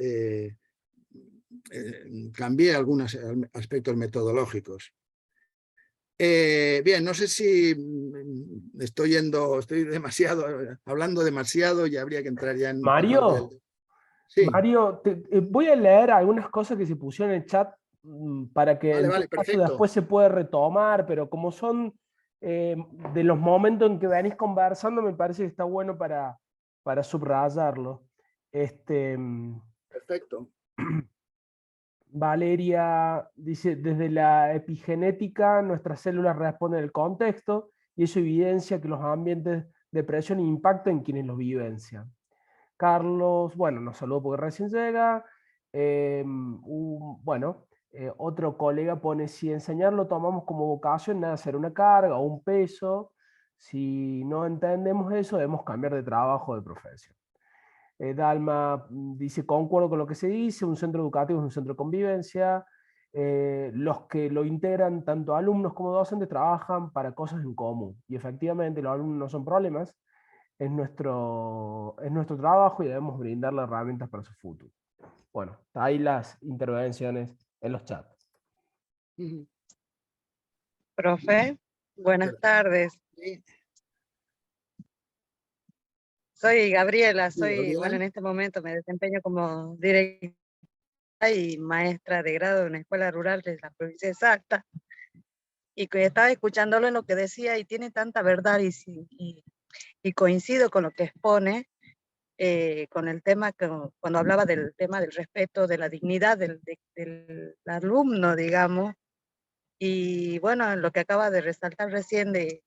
cambié algunos aspectos metodológicos. Bien, no sé si estoy hablando demasiado y habría que entrar ya en la parte Mario, del... Sí. Mario, voy a leer algunas cosas que se pusieron en el chat para que en Vale, todo caso perfecto. después se pueda retomar, pero como son de los momentos en que venís conversando, me parece que está bueno para subrayarlo. Perfecto. Valeria dice, desde la epigenética nuestras células responden al contexto y eso evidencia que los ambientes de presión impactan en quienes los vivencian. Carlos, bueno, nos saludó porque recién llega. Otro colega pone, si enseñar lo tomamos como vocación, nada ser una carga o un peso. Si no entendemos eso, debemos cambiar de trabajo o de profesión. Dalma dice, concuerdo con lo que se dice, un centro educativo es un centro de convivencia. Los que lo integran, tanto alumnos como docentes, trabajan para cosas en común. Y efectivamente los alumnos no son problemas, es nuestro trabajo y debemos brindarle herramientas para su futuro. Bueno, ahí las intervenciones en los chats. Profe, buenas tardes. Soy Gabriela, bueno, en este momento me desempeño como directora y maestra de grado de una escuela rural de la provincia de Salta. Y que estaba escuchándolo en lo que decía y tiene tanta verdad y coincido con lo que expone, con el tema, cuando hablaba del tema del respeto, de la dignidad del alumno, digamos. Y bueno, lo que acaba de resaltar recién de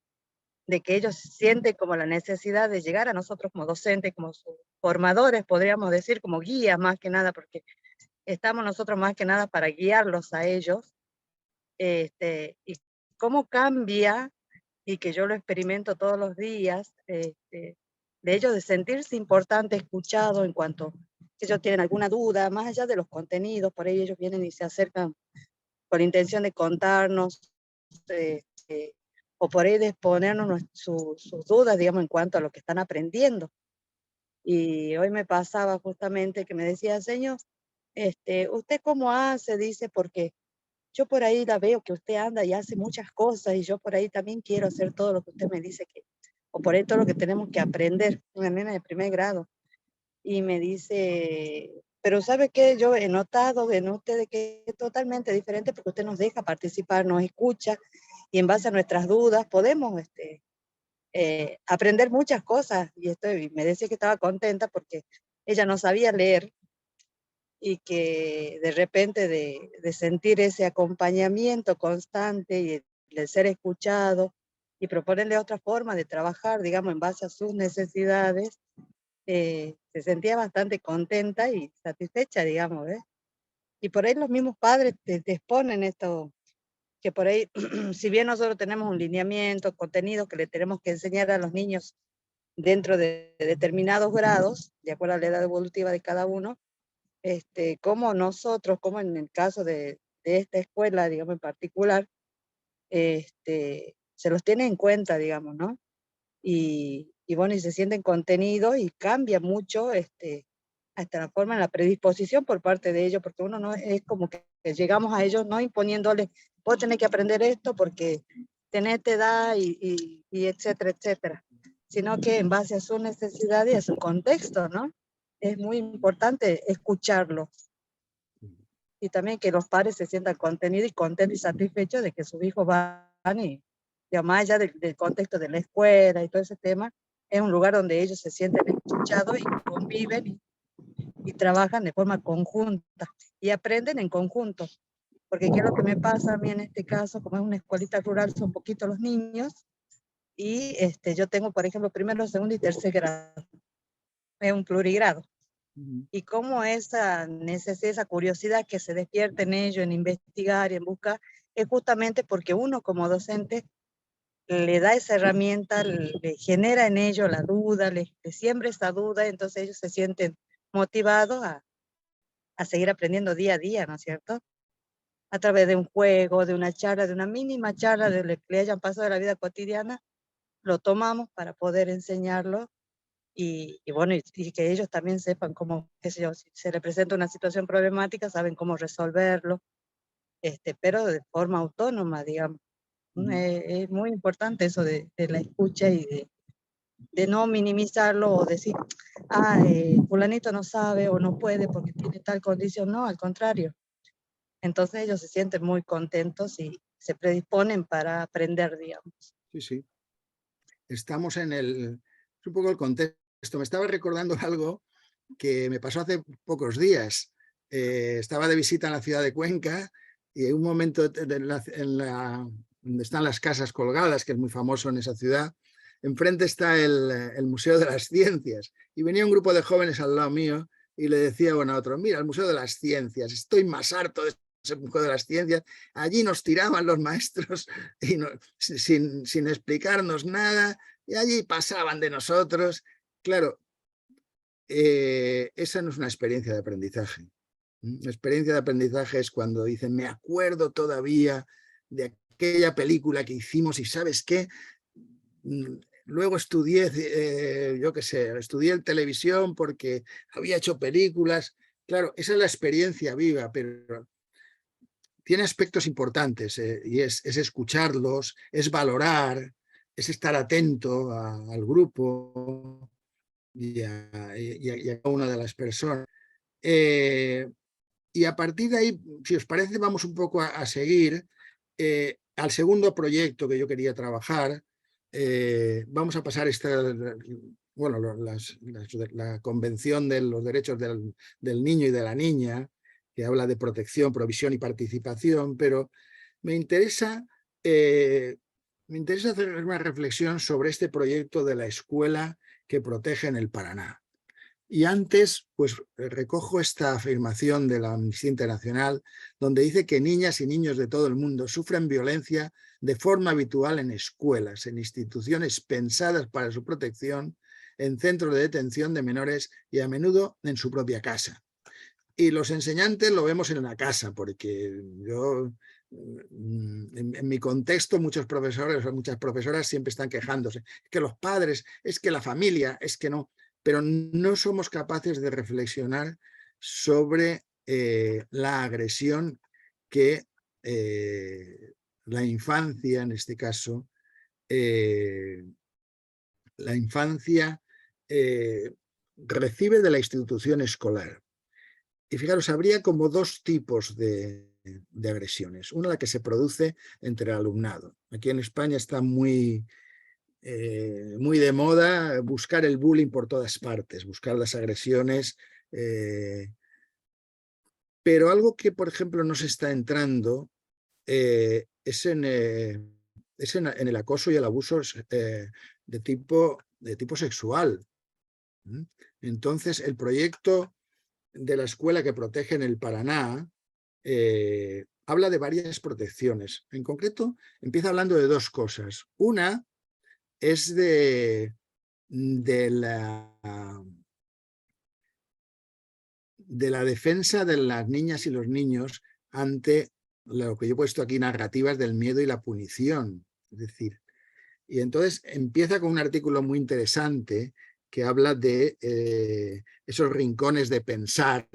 que ellos sienten como la necesidad de llegar a nosotros como docentes, como formadores, podríamos decir, como guías más que nada, porque estamos nosotros más que nada para guiarlos a ellos, y cómo cambia, y que yo lo experimento todos los días, de ellos de sentirse importante, escuchado en cuanto que ellos tienen alguna duda, más allá de los contenidos, por ahí ellos vienen y se acercan con la intención de contarnos, o por ahí de exponernos sus dudas, digamos, en cuanto a lo que están aprendiendo. Y hoy me pasaba justamente que me decía, señor, ¿usted cómo hace? Dice, porque yo por ahí la veo que usted anda y hace muchas cosas y yo por ahí también quiero hacer todo lo que usted me dice, o por ahí todo lo que tenemos que aprender, una nena de primer grado. Y me dice, pero ¿sabe qué? Yo he notado en usted que es totalmente diferente porque usted nos deja participar, nos escucha y en base a nuestras dudas podemos aprender muchas cosas. Y me decía que estaba contenta porque ella no sabía leer y que de repente de sentir ese acompañamiento constante y de ser escuchado y proponerle otra forma de trabajar, digamos, en base a sus necesidades, se sentía bastante contenta y satisfecha, digamos, ¿ves? Y por ahí los mismos padres te exponen esto, que por ahí, si bien nosotros tenemos un lineamiento, contenido que le tenemos que enseñar a los niños dentro de determinados grados, de acuerdo a la edad evolutiva de cada uno, como nosotros, como en el caso de esta escuela, digamos, en particular, se los tiene en cuenta, digamos, ¿no? Y bueno, y se sienten contenidos y cambia mucho hasta la forma, la predisposición por parte de ellos, porque uno no es como que llegamos a ellos no imponiéndoles, vos tenés que aprender esto porque tenete edad y etcétera, etcétera, sino que en base a su necesidad y a su contexto, ¿no? Es muy importante escucharlo. Y también que los padres se sientan contenidos y contentos y satisfechos de que sus hijos van y, ya más allá del contexto de la escuela y todo ese tema, es un lugar donde ellos se sienten escuchados y conviven y trabajan de forma conjunta y aprenden en conjunto. Porque qué es lo que me pasa a mí en este caso, como es una escuelita rural, son poquitos los niños, y yo tengo, por ejemplo, primero, segundo y tercer grado. Es un plurigrado. Y cómo esa necesidad, esa curiosidad que se despierta en ellos, en investigar y en buscar, es justamente porque uno como docente le da esa herramienta, le genera en ellos la duda, le siembra esa duda, entonces ellos se sienten motivados a seguir aprendiendo día a día, ¿no es cierto? A través de un juego, de una charla, de una mínima charla de lo que le hayan pasado de la vida cotidiana, lo tomamos para poder enseñarlo y bueno, y que ellos también sepan cómo, qué sé yo, si se les presenta una situación problemática, saben cómo resolverlo, pero de forma autónoma, digamos. Es muy importante eso de la escucha y de no minimizarlo o decir, fulanito no sabe o no puede porque tiene tal condición. No, al contrario. Entonces ellos se sienten muy contentos y se predisponen para aprender, digamos. Sí, sí. Estamos es un poco el contexto. Me estaba recordando algo que me pasó hace pocos días. Estaba de visita en la ciudad de Cuenca y en un momento donde están las casas colgadas, que es muy famoso en esa ciudad, enfrente está el Museo de las Ciencias y venía un grupo de jóvenes al lado mío y le decía uno a otro, mira, el Museo de las Ciencias, estoy más harto de ese Museo de las Ciencias, allí nos tiraban los maestros y sin explicarnos nada y allí pasaban de nosotros. Claro, esa no es una experiencia de aprendizaje. La experiencia de aprendizaje es cuando dicen, me acuerdo todavía de aquella película que hicimos y ¿sabes qué? Luego estudié, yo qué sé, estudié en televisión porque había hecho películas. Claro, esa es la experiencia viva, pero tiene aspectos importantes y es escucharlos, es valorar, es estar atento al grupo y a cada una de las personas. Y a partir de ahí, si os parece, vamos un poco a seguir al segundo proyecto que yo quería trabajar. Vamos a pasar la Convención de los Derechos del Niño y de la Niña, que habla de protección, provisión y participación, pero me interesa hacer una reflexión sobre este proyecto de la escuela que protege en el Paraná. Y antes, pues recojo esta afirmación de la Amnistía Internacional, donde dice que niñas y niños de todo el mundo sufren violencia de forma habitual en escuelas, en instituciones pensadas para su protección, en centros de detención de menores y a menudo en su propia casa. Y los enseñantes lo vemos en la casa, porque yo, en mi contexto, muchos profesores o muchas profesoras siempre están quejándose. Es que los padres, es que la familia, es que no. Pero no somos capaces de reflexionar sobre la agresión que la infancia, en este caso, la infancia recibe de la institución escolar. Y fijaros, habría como dos tipos de agresiones. Una, la que se produce entre el alumnado. Aquí en España está muy de moda buscar el bullying por todas partes, buscar las agresiones. Pero algo que, por ejemplo, no se está entrando es en el acoso y el abuso de tipo sexual. Entonces, el proyecto de la escuela que protege en el Paraná habla de varias protecciones. En concreto, empieza hablando de dos cosas. Una es de la defensa de las niñas y los niños ante lo que yo he puesto aquí, narrativas del miedo y la punición. Es decir, y entonces empieza con un artículo muy interesante que habla de esos rincones de pensar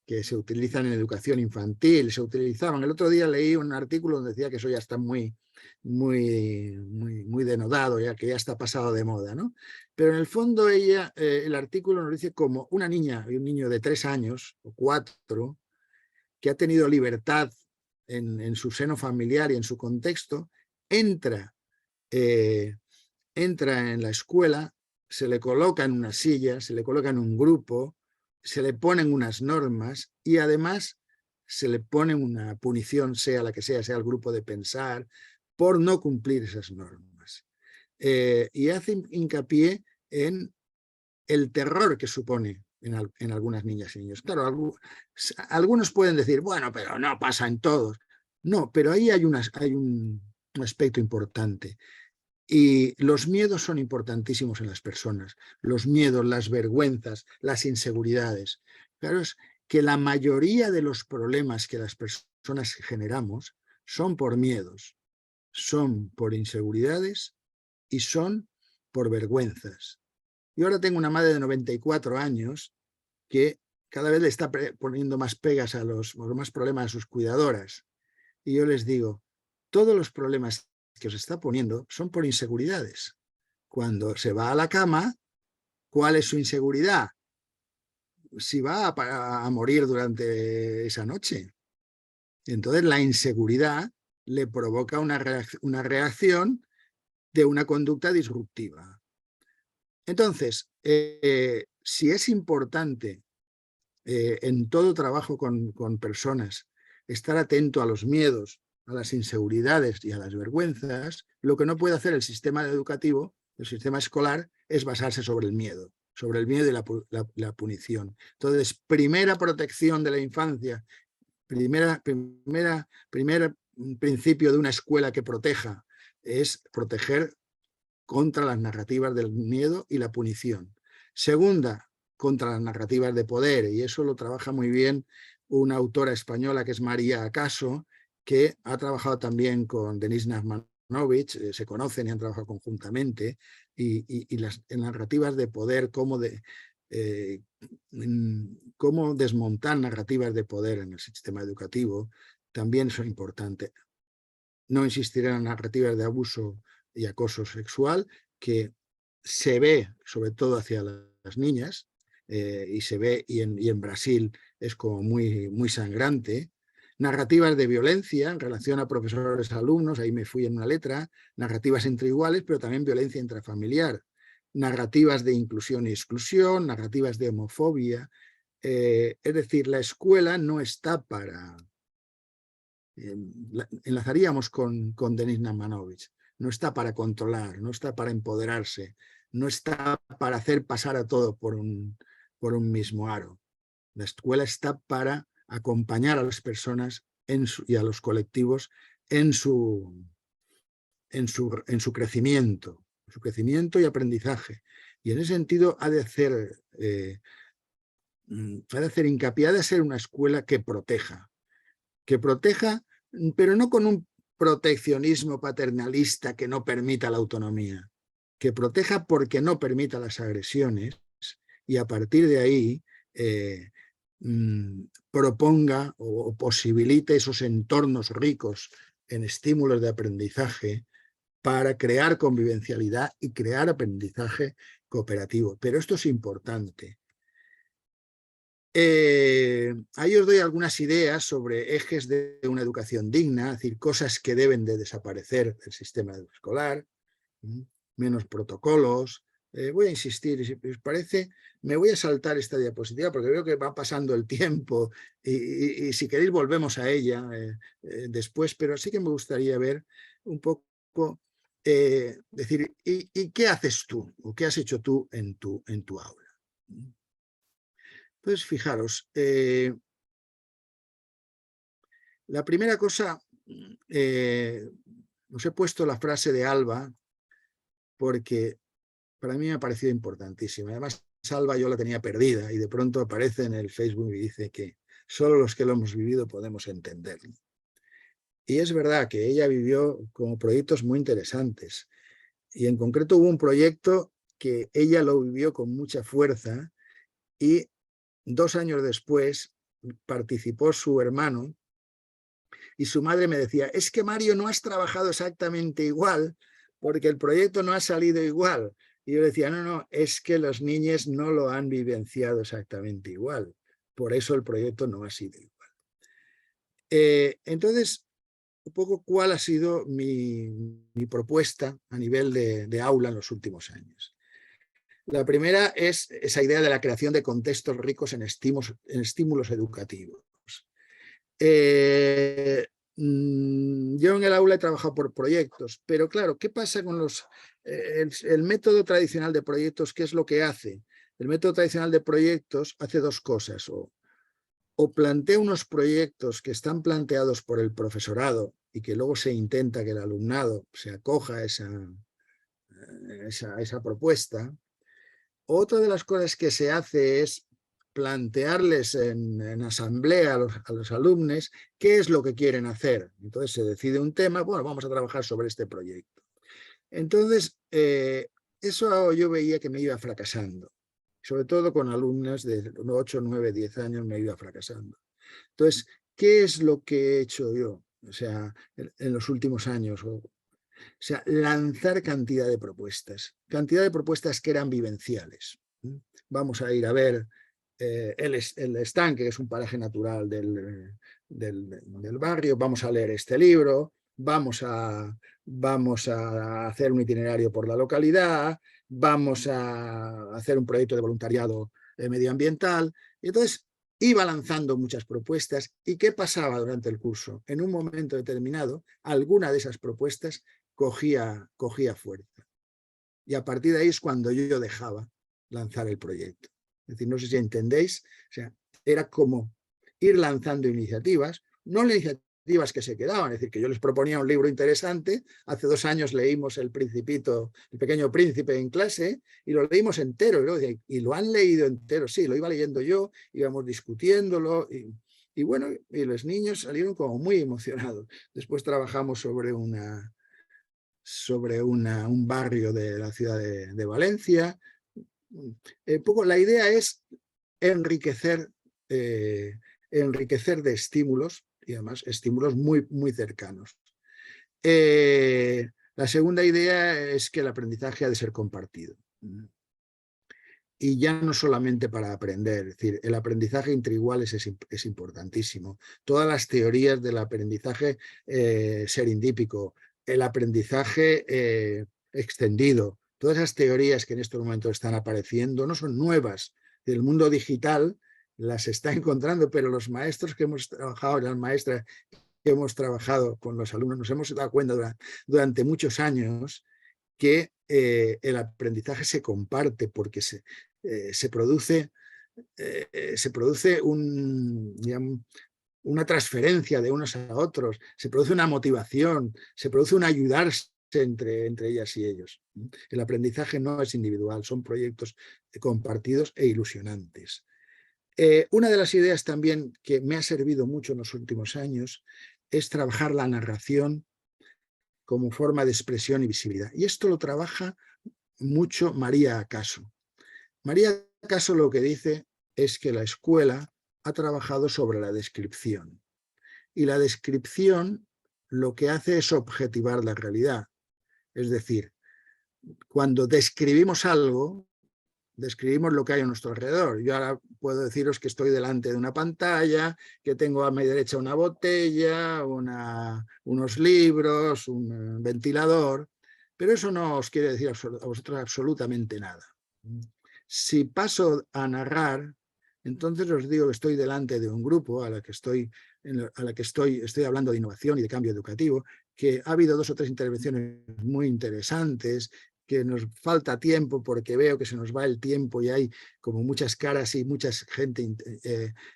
que se utilizan en educación infantil, se utilizaban. El otro día leí un artículo donde decía que eso ya está muy denodado, ya que ya está pasado de moda, ¿no? Pero en el fondo el artículo nos dice como una niña y un niño de 3 años o 4 que ha tenido libertad en su seno familiar y en su contexto, entra en la escuela, se le coloca en una silla, se le coloca en un grupo, se le ponen unas normas y además se le pone una punición, sea la que sea el grupo de pensar, por no cumplir esas normas. Y hace hincapié en el terror que supone en algunas niñas y niños. Claro, algunos pueden decir, bueno, pero no pasa en todos. No, pero ahí hay un aspecto importante. Y los miedos son importantísimos en las personas. Los miedos, las vergüenzas, las inseguridades. Claro, es que la mayoría de los problemas que las personas generamos son por miedos, son por inseguridades y son por vergüenzas. Yo ahora tengo una madre de 94 años que cada vez le está poniendo más pegas más problemas a sus cuidadoras. Y yo les digo, todos los problemas que os está poniendo son por inseguridades. Cuando se va a la cama, ¿cuál es su inseguridad? Si va a morir durante esa noche. Entonces la inseguridad le provoca una reacción de una conducta disruptiva. Entonces, si es importante en todo trabajo con personas estar atento a los miedos, a las inseguridades y a las vergüenzas, lo que no puede hacer el sistema educativo, el sistema escolar, es basarse sobre el miedo y la punición. Entonces, primera protección de la infancia, primer principio de una escuela que proteja es proteger contra las narrativas del miedo y la punición. Segunda, contra las narrativas de poder, y eso lo trabaja muy bien una autora española que es María Acaso, que ha trabajado también con Denis Nachmanovich, se conocen y han trabajado conjuntamente, y las narrativas de poder, cómo desmontar narrativas de poder en el sistema educativo, también son importantes. No insistiré en las narrativas de abuso y acoso sexual, que se ve sobre todo hacia las niñas, y se ve, y en Brasil es como muy sangrante. Narrativas de violencia en relación a profesores, alumnos, ahí me fui en una letra, narrativas entre iguales, pero también violencia intrafamiliar, narrativas de inclusión y exclusión, narrativas de homofobia. Es decir, la escuela no está para... enlazaríamos con Denis Nachmanovich, no está para controlar, no está para empoderarse, no está para hacer pasar a todo por un mismo aro. La escuela está para acompañar a las personas y a los colectivos en su crecimiento y aprendizaje. Y en ese sentido ha de hacer hincapié, ha de ser una escuela que proteja, pero no con un proteccionismo paternalista que no permita la autonomía, que proteja porque no permita las agresiones y a partir de ahí proponga o posibilite esos entornos ricos en estímulos de aprendizaje para crear convivencialidad y crear aprendizaje cooperativo. Pero esto es importante. Ahí os doy algunas ideas sobre ejes de una educación digna, es decir, cosas que deben de desaparecer del sistema escolar, menos protocolos. Voy a insistir, si os parece, me voy a saltar esta diapositiva porque veo que va pasando el tiempo y si queréis volvemos a ella después, pero sí que me gustaría ver un poco, decir, ¿y qué haces tú o qué has hecho tú en tu aula? Entonces, fijaros, la primera cosa, os he puesto la frase de Alba porque para mí me ha parecido importantísima. Además, Alba yo la tenía perdida y de pronto aparece en el Facebook y dice que solo los que lo hemos vivido podemos entenderlo. Y es verdad que ella vivió como proyectos muy interesantes y en concreto hubo un proyecto que ella lo vivió con mucha fuerza y 2 años después participó su hermano, y su madre me decía, es que Mario no has trabajado exactamente igual, porque el proyecto no ha salido igual. Y yo decía, no, es que los niños no lo han vivenciado exactamente igual. Por eso el proyecto no ha sido igual. Entonces, un poco cuál ha sido mi propuesta a nivel de aula en los últimos años. La primera es esa idea de la creación de contextos ricos en estímulos educativos. Yo en el aula he trabajado por proyectos, pero claro, ¿qué pasa con el método tradicional de proyectos? ¿Qué es lo que hace? El método tradicional de proyectos hace dos cosas, o plantea unos proyectos que están planteados por el profesorado y que luego se intenta que el alumnado se acoja a esa propuesta. Otra de las cosas que se hace es plantearles en asamblea a los alumnos qué es lo que quieren hacer. Entonces se decide un tema, bueno, vamos a trabajar sobre este proyecto. Entonces, eso yo veía que me iba fracasando. Sobre todo con alumnas de 8, 9, 10 años me iba fracasando. Entonces, ¿qué es lo que he hecho yo? O sea, en los últimos años. O sea, lanzar cantidad de propuestas que eran vivenciales. Vamos a ir a ver el estanque, que es un paraje natural del barrio, vamos a leer este libro, vamos a hacer un itinerario por la localidad, vamos a hacer un proyecto de voluntariado medioambiental. Y entonces iba lanzando muchas propuestas. ¿Y qué pasaba durante el curso? En un momento determinado, alguna de esas propuestas cogía fuerza. Y a partir de ahí es cuando yo dejaba lanzar el proyecto. Es decir, no sé si entendéis, o sea, era como ir lanzando iniciativas, no iniciativas que se quedaban, es decir, que yo les proponía un libro interesante. Hace 2 años leímos El Principito, El Pequeño Príncipe en clase, y lo leímos entero, y lo han leído entero. Sí, lo iba leyendo yo, íbamos discutiéndolo, y bueno, y los niños salieron como muy emocionados. Después trabajamos sobre un barrio de la ciudad de Valencia. Poco, la idea es enriquecer de estímulos, y además estímulos muy, muy cercanos. La segunda idea es que el aprendizaje ha de ser compartido. Y ya no solamente para aprender, es decir, el aprendizaje entre iguales es importantísimo. Todas las teorías del aprendizaje serendípico, el aprendizaje extendido, todas esas teorías que en estos momentos están apareciendo no son nuevas. El mundo digital las está encontrando, pero los maestros que hemos trabajado, las maestras que hemos trabajado con los alumnos, nos hemos dado cuenta durante muchos años que el aprendizaje se comparte porque se produce una transferencia de unos a otros, se produce una motivación, se produce un ayudarse entre ellas y ellos. El aprendizaje no es individual, son proyectos compartidos e ilusionantes. Una de las ideas también que me ha servido mucho en los últimos años es trabajar la narración como forma de expresión y visibilidad. Y esto lo trabaja mucho María Acaso. María Acaso lo que dice es que la escuela ha trabajado sobre la descripción. Y la descripción lo que hace es objetivar la realidad. Es decir, cuando describimos algo, describimos lo que hay a nuestro alrededor. Yo ahora puedo deciros que estoy delante de una pantalla, que tengo a mi derecha una botella, unos libros, un ventilador, pero eso no os quiere decir a vosotros absolutamente nada. Si paso a narrar, entonces os digo que estoy delante de un grupo a la que estoy hablando de innovación y de cambio educativo, que ha habido 2 o 3 intervenciones muy interesantes, que nos falta tiempo porque veo que se nos va el tiempo y hay como muchas caras y mucha gente.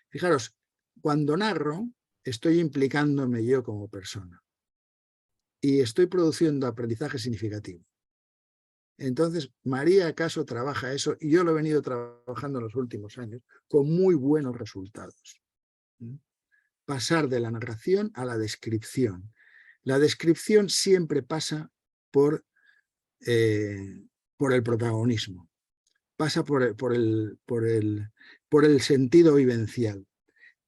Fijaros, cuando narro estoy implicándome yo como persona y estoy produciendo aprendizaje significativo. Entonces, María Acaso trabaja eso y yo lo he venido trabajando en los últimos años con muy buenos resultados. Pasar de la narración a la descripción. La descripción siempre pasa por el protagonismo, pasa por el sentido vivencial.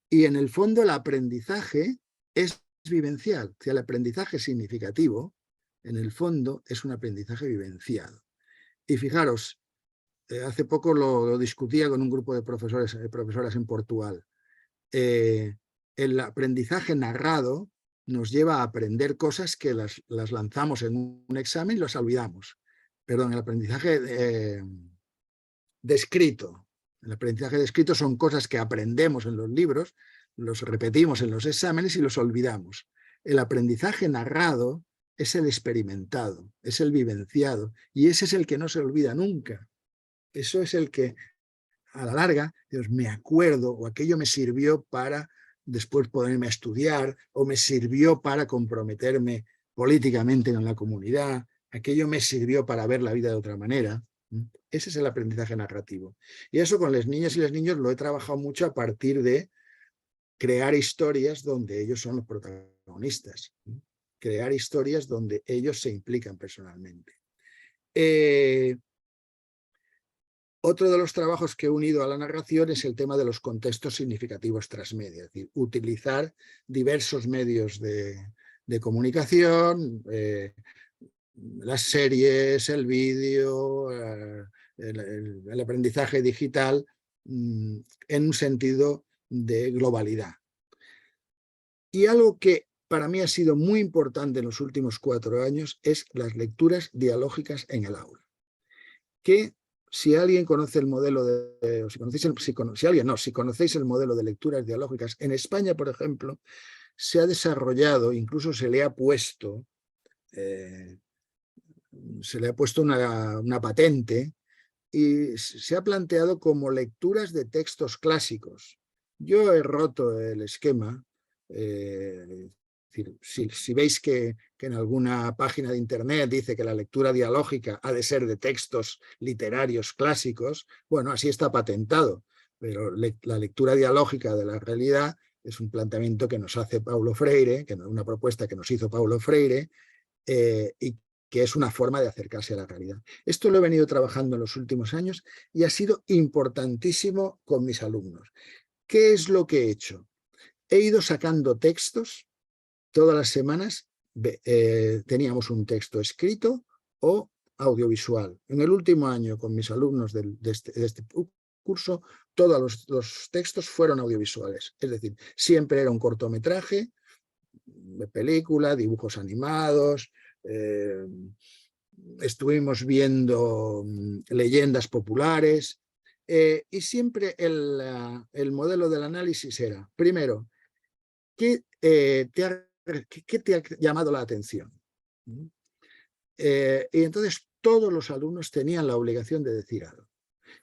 Y en el fondo el aprendizaje es vivencial. O sea, el aprendizaje significativo, en el fondo, es un aprendizaje vivenciado. Y fijaros, hace poco lo discutía con un grupo de profesoras en Portugal. El aprendizaje narrado nos lleva a aprender cosas que las lanzamos en un examen y las olvidamos. Perdón, el aprendizaje descrito. El aprendizaje descrito son cosas que aprendemos en los libros, los repetimos en los exámenes y los olvidamos. El aprendizaje narrado es el experimentado, es el vivenciado, y ese es el que no se olvida nunca. Eso es el que, a la larga, Dios, me acuerdo, o aquello me sirvió para después ponerme a estudiar, o me sirvió para comprometerme políticamente en la comunidad, aquello me sirvió para ver la vida de otra manera. Ese es el aprendizaje narrativo. Y eso con las niñas y los niños lo he trabajado mucho a partir de crear historias donde ellos son los protagonistas. Crear historias donde ellos se implican personalmente. Otro de los trabajos que he unido a la narración es el tema de los contextos significativos transmedia, es decir, utilizar diversos medios de comunicación, las series, el vídeo, el aprendizaje digital, en un sentido de globalidad. Y algo que para mí ha sido muy importante en los últimos 4 años es las lecturas dialógicas en el aula. Que si alguien conoce el modelo si conocéis el modelo de lecturas dialógicas, en España, por ejemplo, se ha desarrollado, incluso se le ha puesto una patente y se ha planteado como lecturas de textos clásicos. Yo he roto el esquema. Si veis que en alguna página de internet dice que la lectura dialógica ha de ser de textos literarios clásicos, bueno, así está patentado, pero la lectura dialógica de la realidad es un planteamiento que nos hace Paulo Freire, una propuesta que nos hizo Paulo Freire, y que es una forma de acercarse a la realidad. Esto lo he venido trabajando en los últimos años y ha sido importantísimo con mis alumnos. ¿Qué es lo que he hecho? He ido sacando textos. Todas las semanas teníamos un texto escrito o audiovisual. En el último año, con mis alumnos de este curso, todos los textos fueron audiovisuales. Es decir, siempre era un cortometraje, de película, dibujos animados, estuvimos viendo leyendas populares, y siempre el modelo del análisis era, primero, ¿qué te ha llamado la atención? Y entonces todos los alumnos tenían la obligación de decir algo.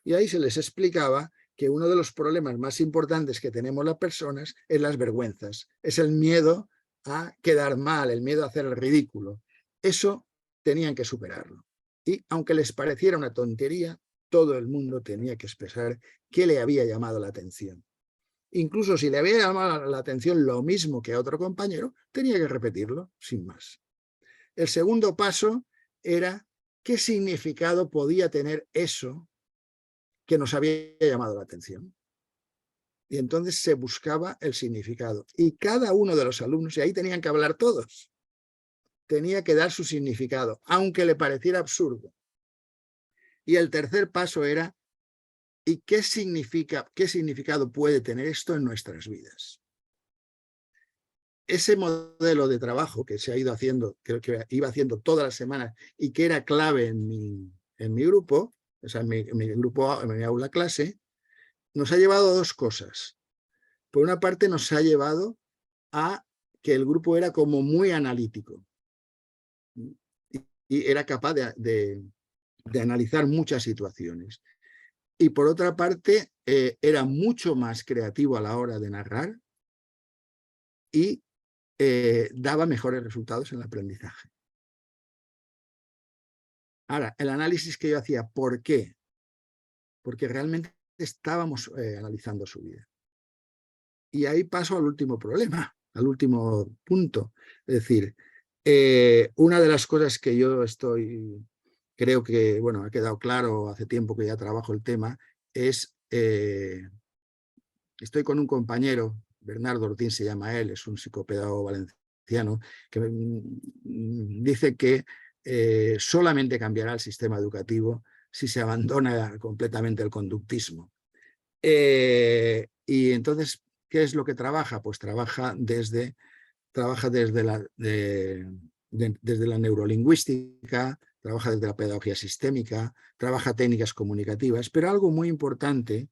Y ahí se les explicaba que uno de los problemas más importantes que tenemos las personas es las vergüenzas, es el miedo a quedar mal, el miedo a hacer el ridículo. Eso tenían que superarlo. Y aunque les pareciera una tontería, todo el mundo tenía que expresar qué le había llamado la atención. Incluso si le había llamado la atención lo mismo que a otro compañero, tenía que repetirlo, sin más. El segundo paso era qué significado podía tener eso que nos había llamado la atención. Y entonces se buscaba el significado. Y cada uno de los alumnos, y ahí tenían que hablar todos, tenía que dar su significado, aunque le pareciera absurdo. Y el tercer paso era, ¿y qué significado puede tener esto en nuestras vidas? Ese modelo de trabajo que se ha ido haciendo, que iba haciendo todas las semanas y que era clave en mi grupo, o sea, en mi aula clase, nos ha llevado a dos cosas. Por una parte, nos ha llevado a que el grupo era como muy analítico y era capaz de analizar muchas situaciones. Y por otra parte, era mucho más creativo a la hora de narrar y daba mejores resultados en el aprendizaje. Ahora, el análisis que yo hacía, ¿por qué? Porque realmente estábamos analizando su vida. Y ahí paso al último problema, al último punto. Es decir, una de las cosas que yo creo que, bueno, ha quedado claro hace tiempo que ya trabajo el tema, es, estoy con un compañero Bernardo Ortín se llama él, es un psicopedagogo valenciano, que dice que solamente cambiará el sistema educativo si se abandona completamente el conductismo. Y entonces, ¿qué es lo que trabaja? Pues trabaja desde desde la neurolingüística, trabaja desde la pedagogía sistémica, trabaja técnicas comunicativas, pero algo muy importante,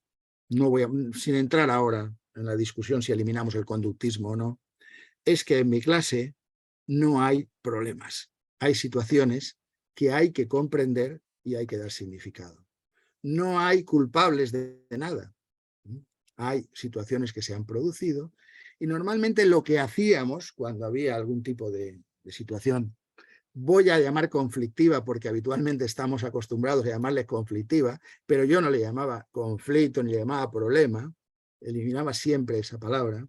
sin entrar ahora en la discusión si eliminamos el conductismo o no, es que en mi clase no hay problemas, hay situaciones que hay que comprender y hay que dar significado. No hay culpables de nada. Hay situaciones que se han producido y normalmente lo que hacíamos cuando había algún tipo de situación, voy a llamar conflictiva porque habitualmente estamos acostumbrados a llamarle conflictiva, pero yo no le llamaba conflicto ni le llamaba problema, eliminaba siempre esa palabra.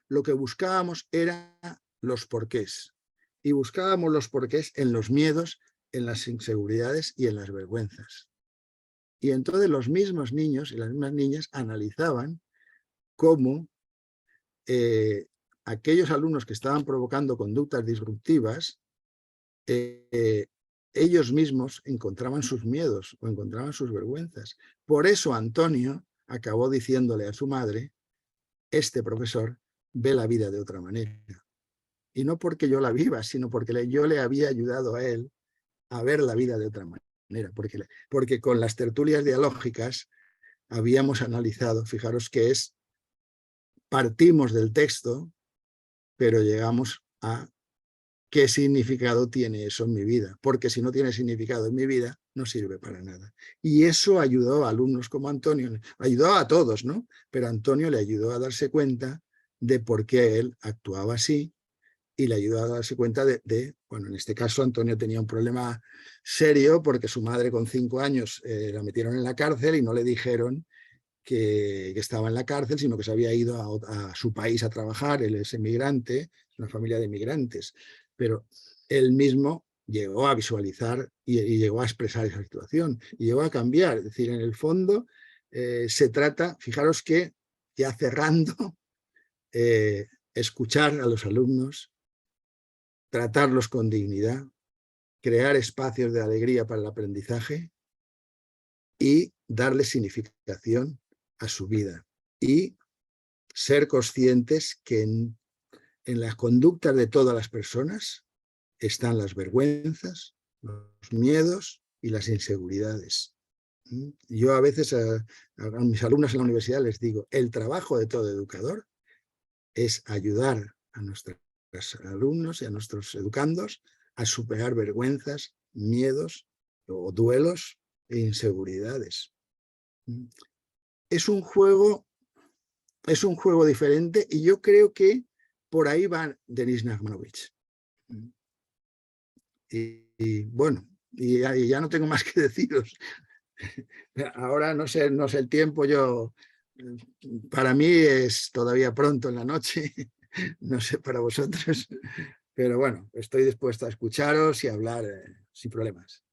Lo que buscábamos era los porqués y buscábamos los porqués en los miedos, en las inseguridades y en las vergüenzas. Y entonces los mismos niños y las mismas niñas analizaban cómo aquellos alumnos que estaban provocando conductas disruptivas, ellos mismos encontraban sus miedos o encontraban sus vergüenzas. Por eso Antonio acabó diciéndole a su madre, este profesor ve la vida de otra manera. Y no porque yo la viva, sino porque yo le había ayudado a él a ver la vida de otra manera. Porque con las tertulias dialógicas habíamos analizado, fijaros que partimos del texto, pero llegamos a qué significado tiene eso en mi vida, porque si no tiene significado en mi vida, no sirve para nada. Y eso ayudó a alumnos como Antonio, ayudó a todos, ¿no? Pero a Antonio le ayudó a darse cuenta de por qué él actuaba así, y le ayudó a darse cuenta bueno, en este caso Antonio tenía un problema serio porque su madre con 5 años la metieron en la cárcel y no le dijeron que estaba en la cárcel, sino que se había ido a su país a trabajar. Él es emigrante, es una familia de emigrantes, pero él mismo llegó a visualizar y llegó a expresar esa situación y llegó a cambiar. Es decir, en el fondo se trata, fijaros que ya cerrando, escuchar a los alumnos, tratarlos con dignidad, crear espacios de alegría para el aprendizaje y darle significación a su vida. Y ser conscientes que en las conductas de todas las personas están las vergüenzas, los miedos y las inseguridades. Yo a veces a mis alumnos en la universidad les digo, el trabajo de todo educador es ayudar a nuestros alumnos y a nuestros educandos a superar vergüenzas, miedos o duelos e inseguridades. Es un juego diferente y yo creo que por ahí va Denis Nachmanovitch. Y bueno, y ya no tengo más que deciros. Ahora no sé el tiempo, para mí es todavía pronto en la noche, no sé para vosotros, pero bueno, estoy dispuesto a escucharos y a hablar sin problemas.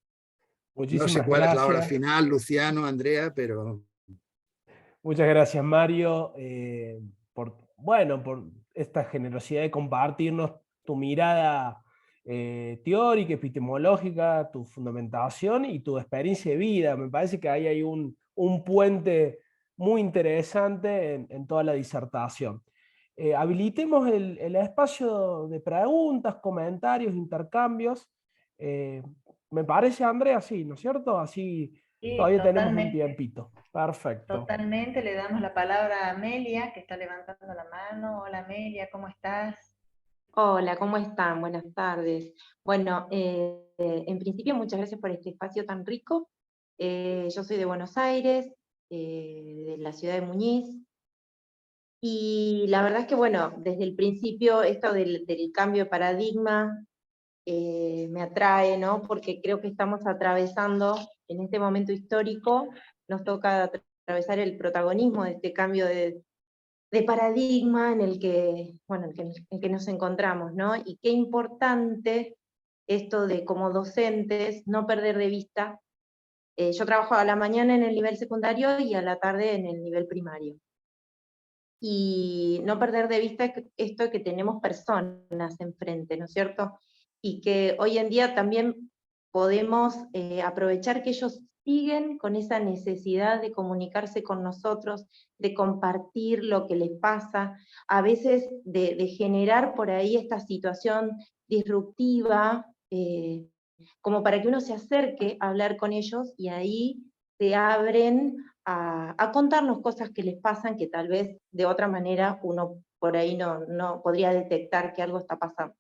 Muchísimas no sé cuál gracias. Es la hora final, Luciano, Andrea, pero... Muchas gracias, Mario, por esta generosidad de compartirnos tu mirada teórica, epistemológica, tu fundamentación y tu experiencia de vida. Me parece que ahí hay un puente muy interesante en toda la disertación. Habilitemos el espacio de preguntas, comentarios, intercambios. Me parece, Andrea, sí, ¿no es cierto? Así Sí, todavía tenemos un totalmente. tiempito. Perfecto. Totalmente, le damos la palabra a Amelia, que está levantando la mano. Hola Amelia, ¿cómo estás? Hola, ¿cómo están? Buenas tardes. Bueno, en principio muchas gracias por este espacio tan rico. Yo soy de Buenos Aires, de la ciudad de Muñiz, y la verdad es que, bueno, desde el principio esto del cambio de paradigma me atrae, ¿no? Porque creo que estamos atravesando, en este momento histórico, nos toca atravesar el protagonismo de este cambio de paradigma en el que, bueno, en que nos encontramos, ¿no? Y qué importante esto de, como docentes, no perder de vista. Yo trabajo a la mañana en el nivel secundario y a la tarde en el nivel primario. y no perder de vista esto de que tenemos personas enfrente, ¿no es cierto? Y que hoy en día también podemos aprovechar que ellos siguen con esa necesidad de comunicarse con nosotros, de compartir lo que les pasa, a veces de generar por ahí esta situación disruptiva, como para que uno se acerque a hablar con ellos y ahí se abren a contarnos cosas que les pasan que tal vez de otra manera uno por ahí no podría detectar que algo está pasando.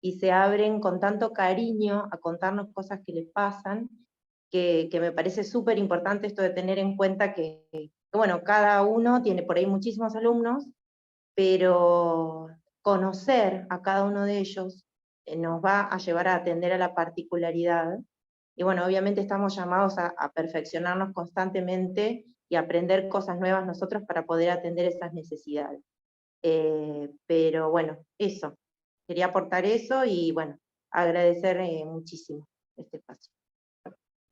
Y se abren con tanto cariño a contarnos cosas que les pasan, que me parece súper importante esto de tener en cuenta que, bueno, cada uno tiene por ahí muchísimos alumnos, pero conocer a cada uno de ellos nos va a llevar a atender a la particularidad. Y bueno, obviamente estamos llamados a perfeccionarnos constantemente y aprender cosas nuevas nosotros para poder atender esas necesidades. Pero bueno, eso. Quería aportar eso y bueno, agradecer muchísimo este espacio.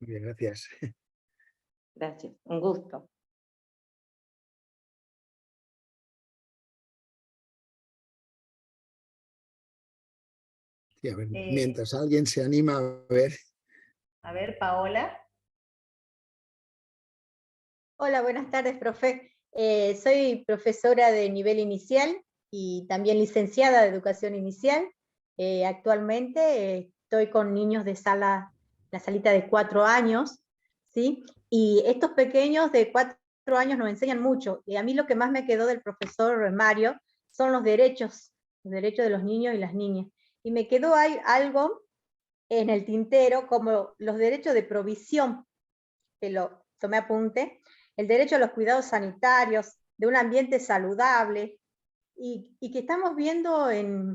Muy bien, gracias. Gracias, un gusto. Sí, a ver, mientras alguien se anima a ver. A ver, Paola. Hola, buenas tardes, profe. Soy profesora de nivel inicial y también licenciada de educación inicial. Actualmente estoy con niños de la salita de 4 años, ¿sí? Y estos pequeños de 4 años nos enseñan mucho. Y a mí lo que más me quedó del profesor Mario son los derechos de los niños y las niñas. Y me quedó algo en el tintero como los derechos de provisión, que lo tomé apunte, el derecho a los cuidados sanitarios, de un ambiente saludable, y que estamos viendo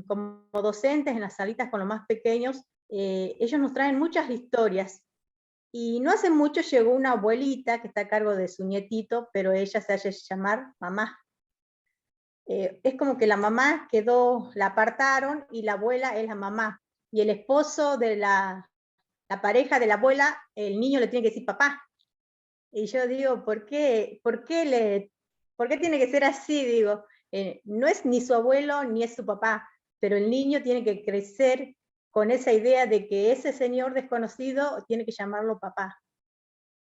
como docentes en las salitas con los más pequeños, ellos nos traen muchas historias, y no hace mucho llegó una abuelita que está a cargo de su nietito, pero ella se hace llamar mamá. Es como que la mamá la apartaron, y la abuela es la mamá, y el esposo de la pareja de la abuela, el niño le tiene que decir papá. Y yo digo, ¿por qué tiene que ser así? Digo, no es ni su abuelo ni es su papá, pero el niño tiene que crecer con esa idea de que ese señor desconocido tiene que llamarlo papá.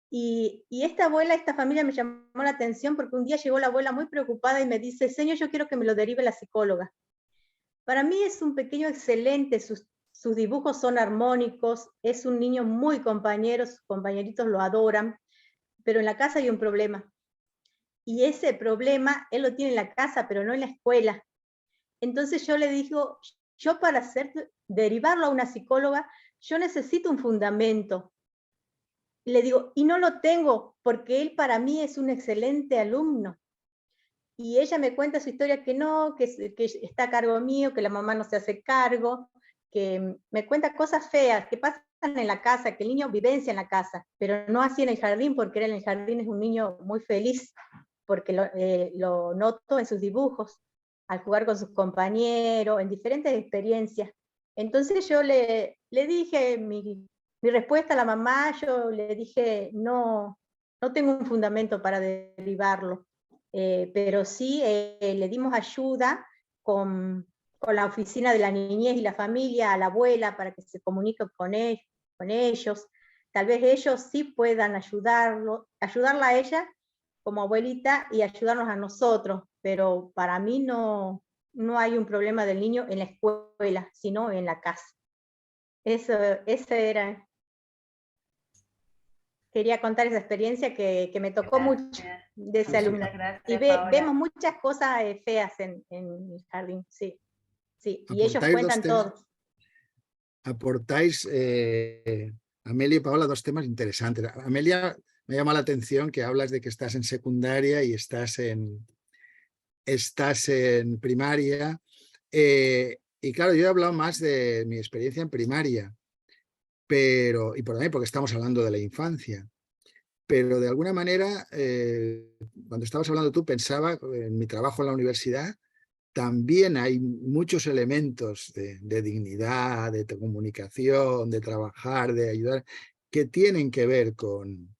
Y esta familia me llamó la atención porque un día llegó la abuela muy preocupada y me dice, señor, yo quiero que me lo derive la psicóloga. Para mí es un pequeño excelente, sus dibujos son armónicos, es un niño muy compañero, sus compañeritos lo adoran, pero en la casa hay un problema. Y ese problema él lo tiene en la casa, pero no en la escuela. Entonces yo le digo, yo para derivarlo a una psicóloga, yo necesito un fundamento. Le digo, y no lo tengo, porque él para mí es un excelente alumno. Y ella me cuenta su historia que no, que está a cargo mío, que la mamá no se hace cargo, que me cuenta cosas feas que pasan en la casa, que el niño vivencia en la casa, pero no así en el jardín, porque él en el jardín es un niño muy feliz, porque lo noto en sus dibujos, al jugar con sus compañeros, en diferentes experiencias. Entonces yo le dije mi respuesta a la mamá, yo le dije, no tengo un fundamento para derivarlo, pero sí le dimos ayuda con la oficina de la niñez y la familia, a la abuela, para que se comunique con ellos. Tal vez ellos sí puedan ayudarla a ella como abuelita y ayudarnos a nosotros, pero para mí no hay un problema del niño en la escuela, sino en la casa. Ese era. Quería contar esa experiencia que me tocó mucho de ese alumno. Y vemos muchas cosas feas en el jardín, sí. Y ellos cuentan todo. Aportáis, Amelia y Paola, dos temas interesantes. Amelia, me llama la atención que hablas de que estás en secundaria y estás en primaria. Y claro, yo he hablado más de mi experiencia en primaria, y por también porque estamos hablando de la infancia. Pero de alguna manera, cuando estabas hablando tú, pensaba en mi trabajo en la universidad, también hay muchos elementos de dignidad, de comunicación, de trabajar, de ayudar, que tienen que ver con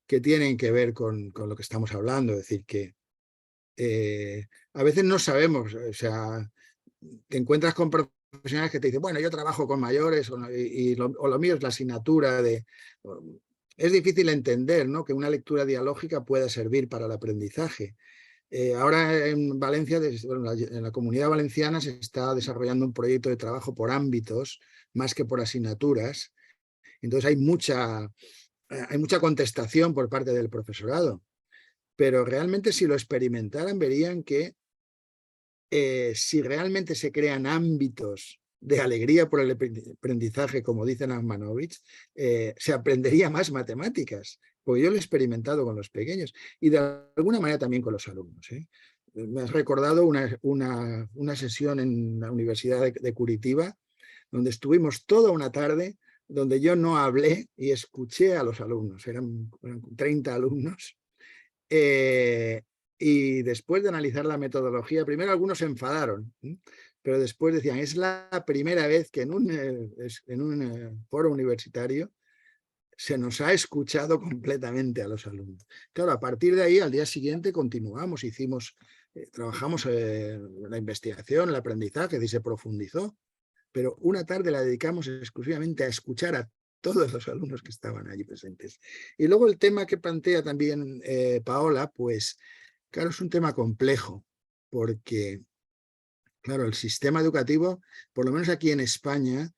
lo que estamos hablando. Es decir, que a veces no sabemos, o sea, te encuentras con profesionales que te dicen, bueno, yo trabajo con mayores o lo mío es la asignatura de... Es difícil entender, ¿no?, que una lectura dialógica pueda servir para el aprendizaje. Ahora en Valencia, en la Comunidad Valenciana, se está desarrollando un proyecto de trabajo por ámbitos más que por asignaturas. Entonces hay mucha contestación por parte del profesorado. Pero realmente si lo experimentaran verían que si realmente se crean ámbitos de alegría por el aprendizaje, como dice Nachmanovitch, se aprendería más matemáticas, porque yo lo he experimentado con los pequeños y de alguna manera también con los alumnos. Me has recordado una sesión en la Universidad de Curitiba, donde estuvimos toda una tarde, donde yo no hablé y escuché a los alumnos, eran 30 alumnos, y después de analizar la metodología, primero algunos se enfadaron, pero después decían, es la primera vez que en un foro universitario se nos ha escuchado completamente a los alumnos. Claro, a partir de ahí, al día siguiente continuamos, trabajamos la investigación, el aprendizaje, y se profundizó, pero una tarde la dedicamos exclusivamente a escuchar a todos los alumnos que estaban allí presentes. Y luego el tema que plantea también Paola, pues claro, es un tema complejo, porque claro, el sistema educativo, por lo menos aquí en España,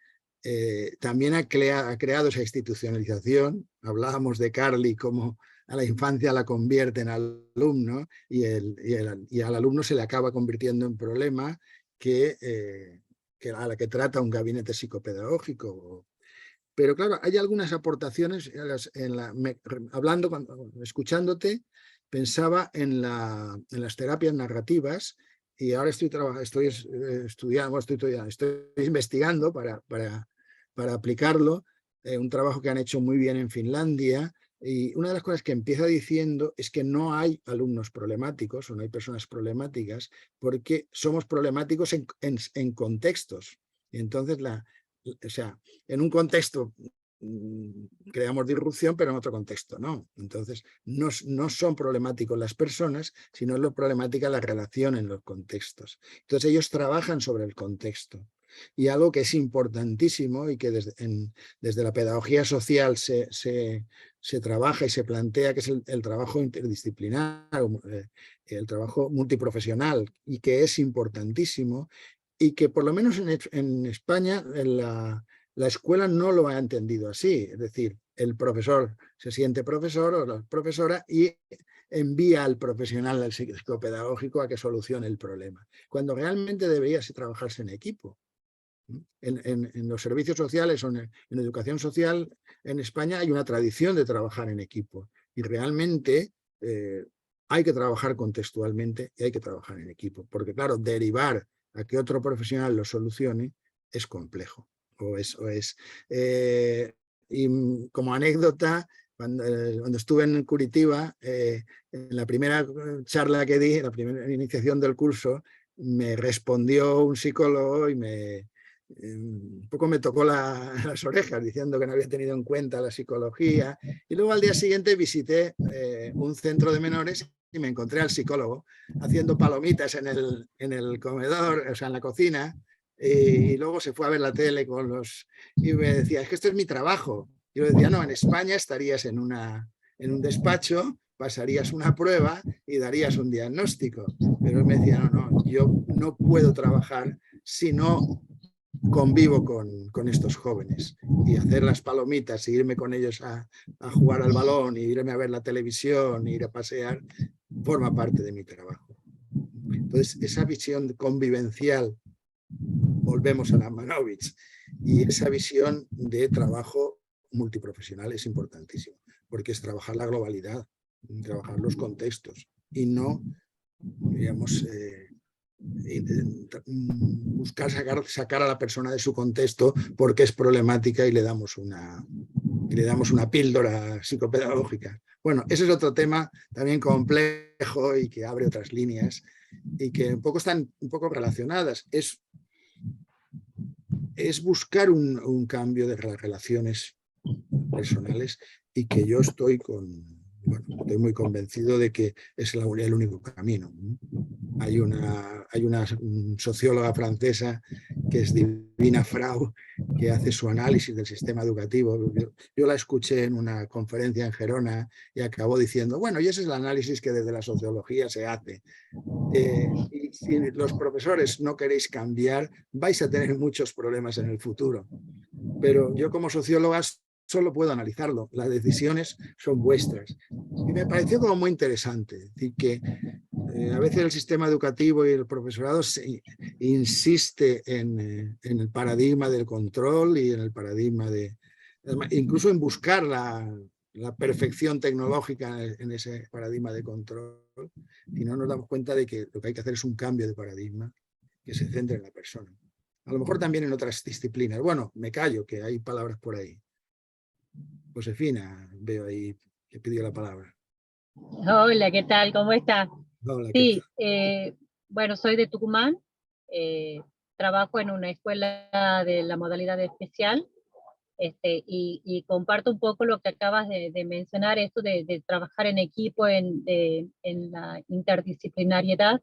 también ha creado esa institucionalización. Hablábamos de Carly, cómo a la infancia la convierte en alumno y al alumno se le acaba convirtiendo en problema a la que trata un gabinete psicopedagógico. Pero claro, hay algunas aportaciones, escuchándote, pensaba en las terapias narrativas y ahora estoy investigando para aplicarlo, un trabajo que han hecho muy bien en Finlandia, y una de las cosas que empieza diciendo es que no hay alumnos problemáticos o no hay personas problemáticas porque somos problemáticos en contextos. Y entonces, o sea, en un contexto creamos disrupción, pero en otro contexto no. Entonces, no son problemáticos las personas, sino es lo problemática la relación en los contextos. Entonces, ellos trabajan sobre el contexto. Y algo que es importantísimo y que desde la pedagogía social se trabaja y se plantea, que es el trabajo interdisciplinar, el trabajo multiprofesional, y que es importantísimo, y que por lo menos en España la escuela no lo ha entendido así. Es decir, el profesor se siente profesor o la profesora y envía al profesional, al psicopedagógico, a que solucione el problema, cuando realmente debería trabajarse en equipo. En los servicios sociales o en educación social en España hay una tradición de trabajar en equipo y realmente hay que trabajar contextualmente y hay que trabajar en equipo, porque claro, derivar a que otro profesional lo solucione es complejo. Y como anécdota, cuando estuve en Curitiba, en la primera charla que di, la primera iniciación del curso, me respondió un psicólogo y un poco me tocó las orejas diciendo que no había tenido en cuenta la psicología. Y luego al día siguiente visité un centro de menores y me encontré al psicólogo haciendo palomitas en el comedor, o sea, en la cocina, y luego se fue a ver la tele y me decía, es que esto es mi trabajo. Yo le decía, no, en España estarías en un despacho, pasarías una prueba y darías un diagnóstico. Pero él me decía, no, yo no puedo trabajar si no convivo con estos jóvenes, y hacer las palomitas, e irme con ellos a jugar al balón, e irme a ver la televisión, e ir a pasear, forma parte de mi trabajo. Entonces, esa visión convivencial, volvemos a Nachmanovitch, y esa visión de trabajo multiprofesional es importantísimo, porque es trabajar la globalidad, trabajar los contextos, y no, digamos, buscar sacar a la persona de su contexto porque es problemática y le damos una píldora psicopedagógica. Bueno, ese es otro tema también complejo y que abre otras líneas y que están un poco relacionadas. Es buscar un cambio de las relaciones personales, y que yo estoy bueno, estoy muy convencido de que es el único camino. Hay una socióloga francesa que es Divina Frau, que hace su análisis del sistema educativo. Yo la escuché en una conferencia en Gerona y acabó diciendo, bueno, y ese es el análisis que desde la sociología se hace. Y si los profesores no queréis cambiar, vais a tener muchos problemas en el futuro. Pero yo como socióloga solo puedo analizarlo, las decisiones son vuestras. Y me pareció como muy interesante, es decir, que a veces el sistema educativo y el profesorado insiste en el paradigma del control y en el paradigma de, incluso en buscar la perfección tecnológica en ese paradigma de control, y no nos damos cuenta de que lo que hay que hacer es un cambio de paradigma que se centre en la persona. A lo mejor también en otras disciplinas. Bueno, me callo, que hay palabras por ahí. Josefina, veo ahí que pidió la palabra. Hola, ¿qué tal? ¿Cómo estás? Hola, sí, bueno, soy de Tucumán, trabajo en una escuela de la modalidad especial, y comparto un poco lo que acabas de mencionar, esto de trabajar en equipo, en la interdisciplinariedad.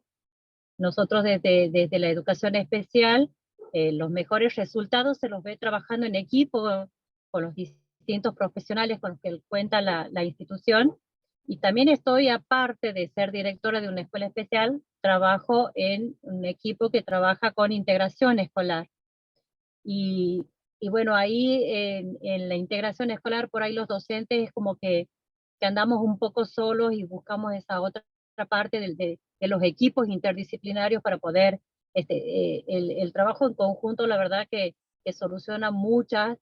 Nosotros desde la educación especial, los mejores resultados se los ve trabajando en equipo con los distintos profesionales con los que cuenta la institución. Y también estoy, aparte de ser directora de una escuela especial, trabajo en un equipo que trabaja con integración escolar. Y bueno, ahí en la integración escolar, por ahí los docentes es como que andamos un poco solos y buscamos esa otra parte de los equipos interdisciplinarios para poder, el trabajo en conjunto, la verdad que soluciona muchas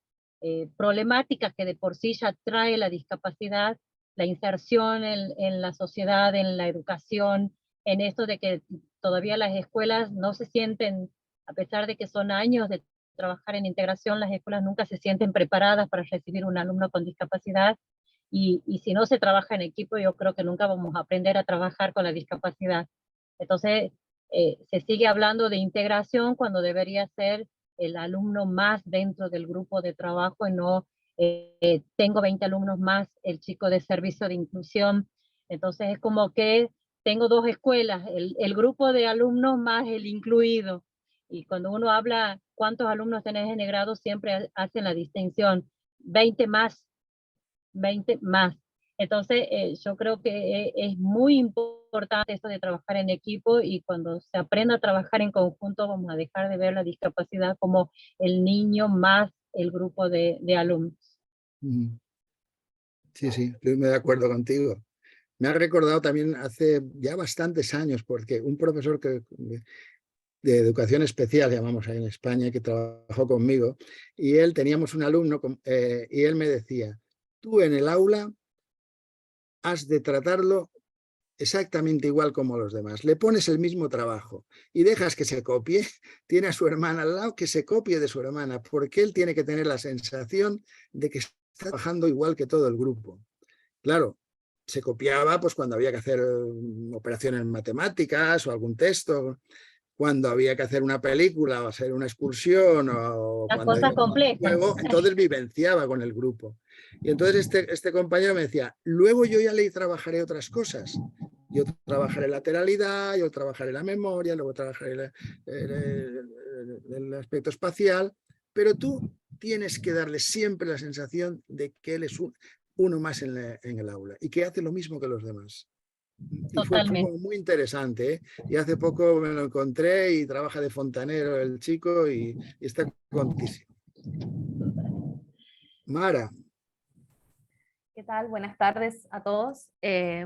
problemáticas que de por sí ya trae la discapacidad, la inserción en la sociedad, en la educación, en esto de que todavía las escuelas no se sienten, a pesar de que son años de trabajar en integración, las escuelas nunca se sienten preparadas para recibir un alumno con discapacidad, y si no se trabaja en equipo, yo creo que nunca vamos a aprender a trabajar con la discapacidad. Entonces, se sigue hablando de integración cuando debería ser el alumno más dentro del grupo de trabajo y no tengo 20 alumnos más, el chico de servicio de inclusión. Entonces es como que tengo dos escuelas, el grupo de alumnos más el incluido. Y cuando uno habla cuántos alumnos tenés en el grado, siempre hacen la distinción, 20 más. Entonces, yo creo que es muy importante esto de trabajar en equipo, y cuando se aprenda a trabajar en conjunto vamos a dejar de ver la discapacidad como el niño más el grupo de alumnos. Sí, sí, estoy muy de acuerdo contigo. Me ha recordado también hace ya bastantes años, porque un profesor de educación especial, llamamos ahí en España, que trabajó conmigo, y él, teníamos un alumno, y él me decía, tú en el aula has de tratarlo exactamente igual como los demás. Le pones el mismo trabajo y dejas que se copie, tiene a su hermana al lado, que se copie de su hermana, porque él tiene que tener la sensación de que está trabajando igual que todo el grupo. Claro, se copiaba pues cuando había que hacer operaciones en matemáticas o algún texto, cuando había que hacer una película o hacer una excursión o las cuando cosas complejas. Luego, entonces vivenciaba con el grupo. Y entonces este compañero me decía, luego yo ya le trabajaré otras cosas. Yo trabajaré lateralidad, yo trabajaré la memoria, luego trabajaré el aspecto espacial, pero tú tienes que darle siempre la sensación de que él es uno más en el aula y que hace lo mismo que los demás. Y fue muy interesante, ¿eh? Y hace poco me lo encontré y trabaja de fontanero el chico y está contentísimo. Mara. ¿Qué tal? Buenas tardes a todos.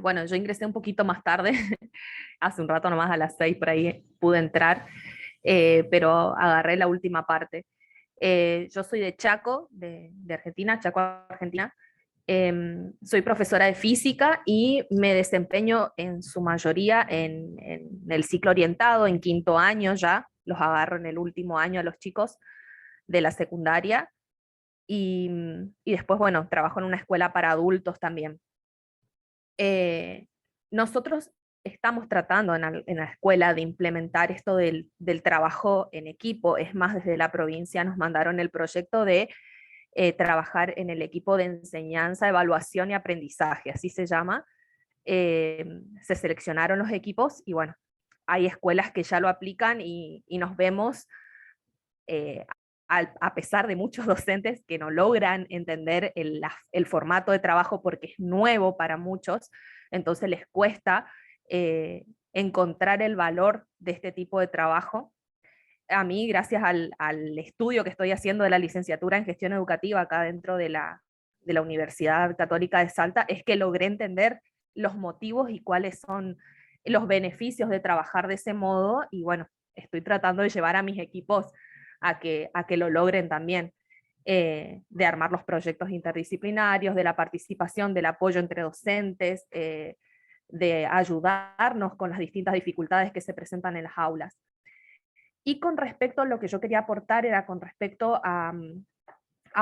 Bueno, yo ingresé un poquito más tarde, hace un rato nomás, a las 6 por ahí pude entrar, pero agarré la última parte. Yo soy de Chaco, de Argentina, Chaco, Argentina. Soy profesora de física y me desempeño en su mayoría en el ciclo orientado, en 5º año ya, los agarro en el último año a los chicos de la secundaria, y después, bueno, trabajo en una escuela para adultos también. Nosotros estamos tratando en la escuela de implementar esto del trabajo en equipo. Es más, desde la provincia nos mandaron el proyecto de trabajar en el equipo de enseñanza, evaluación y aprendizaje, así se llama. Se seleccionaron los equipos y bueno, hay escuelas que ya lo aplican y nos vemos, a pesar de muchos docentes que no logran entender el formato de trabajo porque es nuevo para muchos, entonces les cuesta encontrar el valor de este tipo de trabajo. A mí, gracias al estudio que estoy haciendo de la licenciatura en gestión educativa acá dentro de la Universidad Católica de Salta, es que logré entender los motivos y cuáles son los beneficios de trabajar de ese modo, y bueno, estoy tratando de llevar a mis equipos a que lo logren también, de armar los proyectos interdisciplinarios, de la participación, del apoyo entre docentes, de ayudarnos con las distintas dificultades que se presentan en las aulas. Y con respecto a lo que yo quería aportar era con respecto a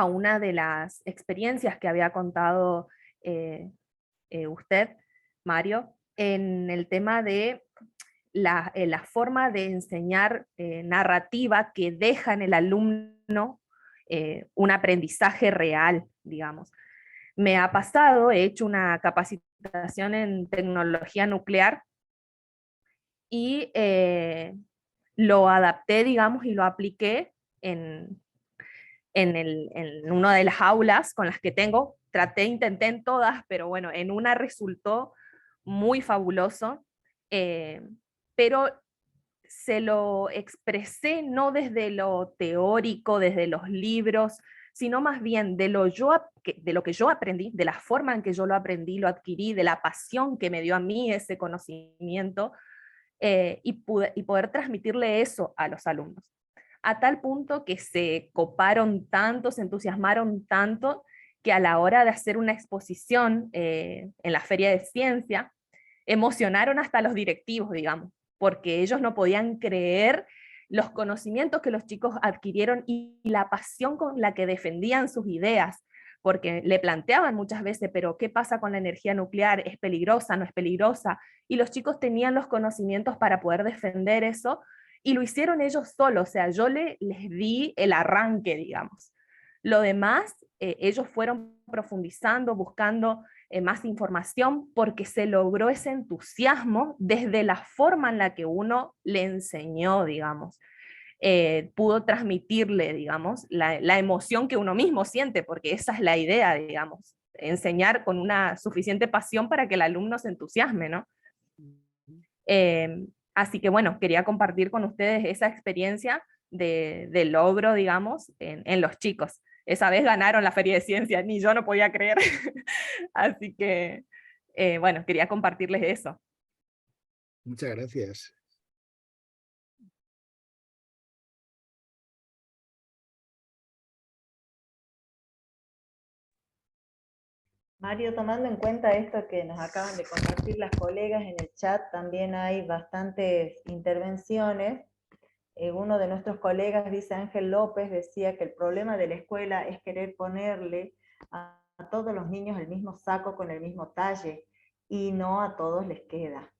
una de las experiencias que había contado usted, Mario, en el tema de la forma de enseñar narrativa que deja en el alumno un aprendizaje real, digamos. Me ha pasado, he hecho una capacitación en tecnología nuclear y lo adapté, digamos, y lo apliqué en una de las aulas con las que tengo. Intenté en todas, pero bueno, en una resultó muy fabuloso, pero se lo expresé no desde lo teórico, desde los libros, sino más bien de lo que yo aprendí, de la forma en que yo lo aprendí, lo adquirí, de la pasión que me dio a mí ese conocimiento, y poder transmitirle eso a los alumnos. A tal punto que se coparon tanto, se entusiasmaron tanto, que a la hora de hacer una exposición en la Feria de Ciencia, emocionaron hasta los directivos, digamos, porque ellos no podían creer los conocimientos que los chicos adquirieron y la pasión con la que defendían sus ideas, porque le planteaban muchas veces, pero ¿qué pasa con la energía nuclear? ¿Es peligrosa? ¿No es peligrosa? Y los chicos tenían los conocimientos para poder defender eso, y lo hicieron ellos solos, o sea, yo les di el arranque, digamos. Lo demás, ellos fueron profundizando, buscando más información, porque se logró ese entusiasmo desde la forma en la que uno le enseñó, digamos. Pudo transmitirle, digamos, la emoción que uno mismo siente, porque esa es la idea, digamos, enseñar con una suficiente pasión para que el alumno se entusiasme, ¿no? Así que bueno, quería compartir con ustedes esa experiencia de logro, digamos, en los chicos. Esa vez ganaron la Feria de Ciencias, ni yo no podía creer. Así que, bueno, quería compartirles eso. Muchas gracias. Mario, tomando en cuenta esto que nos acaban de compartir las colegas en el chat, también hay bastantes intervenciones. Uno de nuestros colegas, dice Ángel López, decía que el problema de la escuela es querer ponerle a todos los niños el mismo saco con el mismo talle, y no a todos les queda.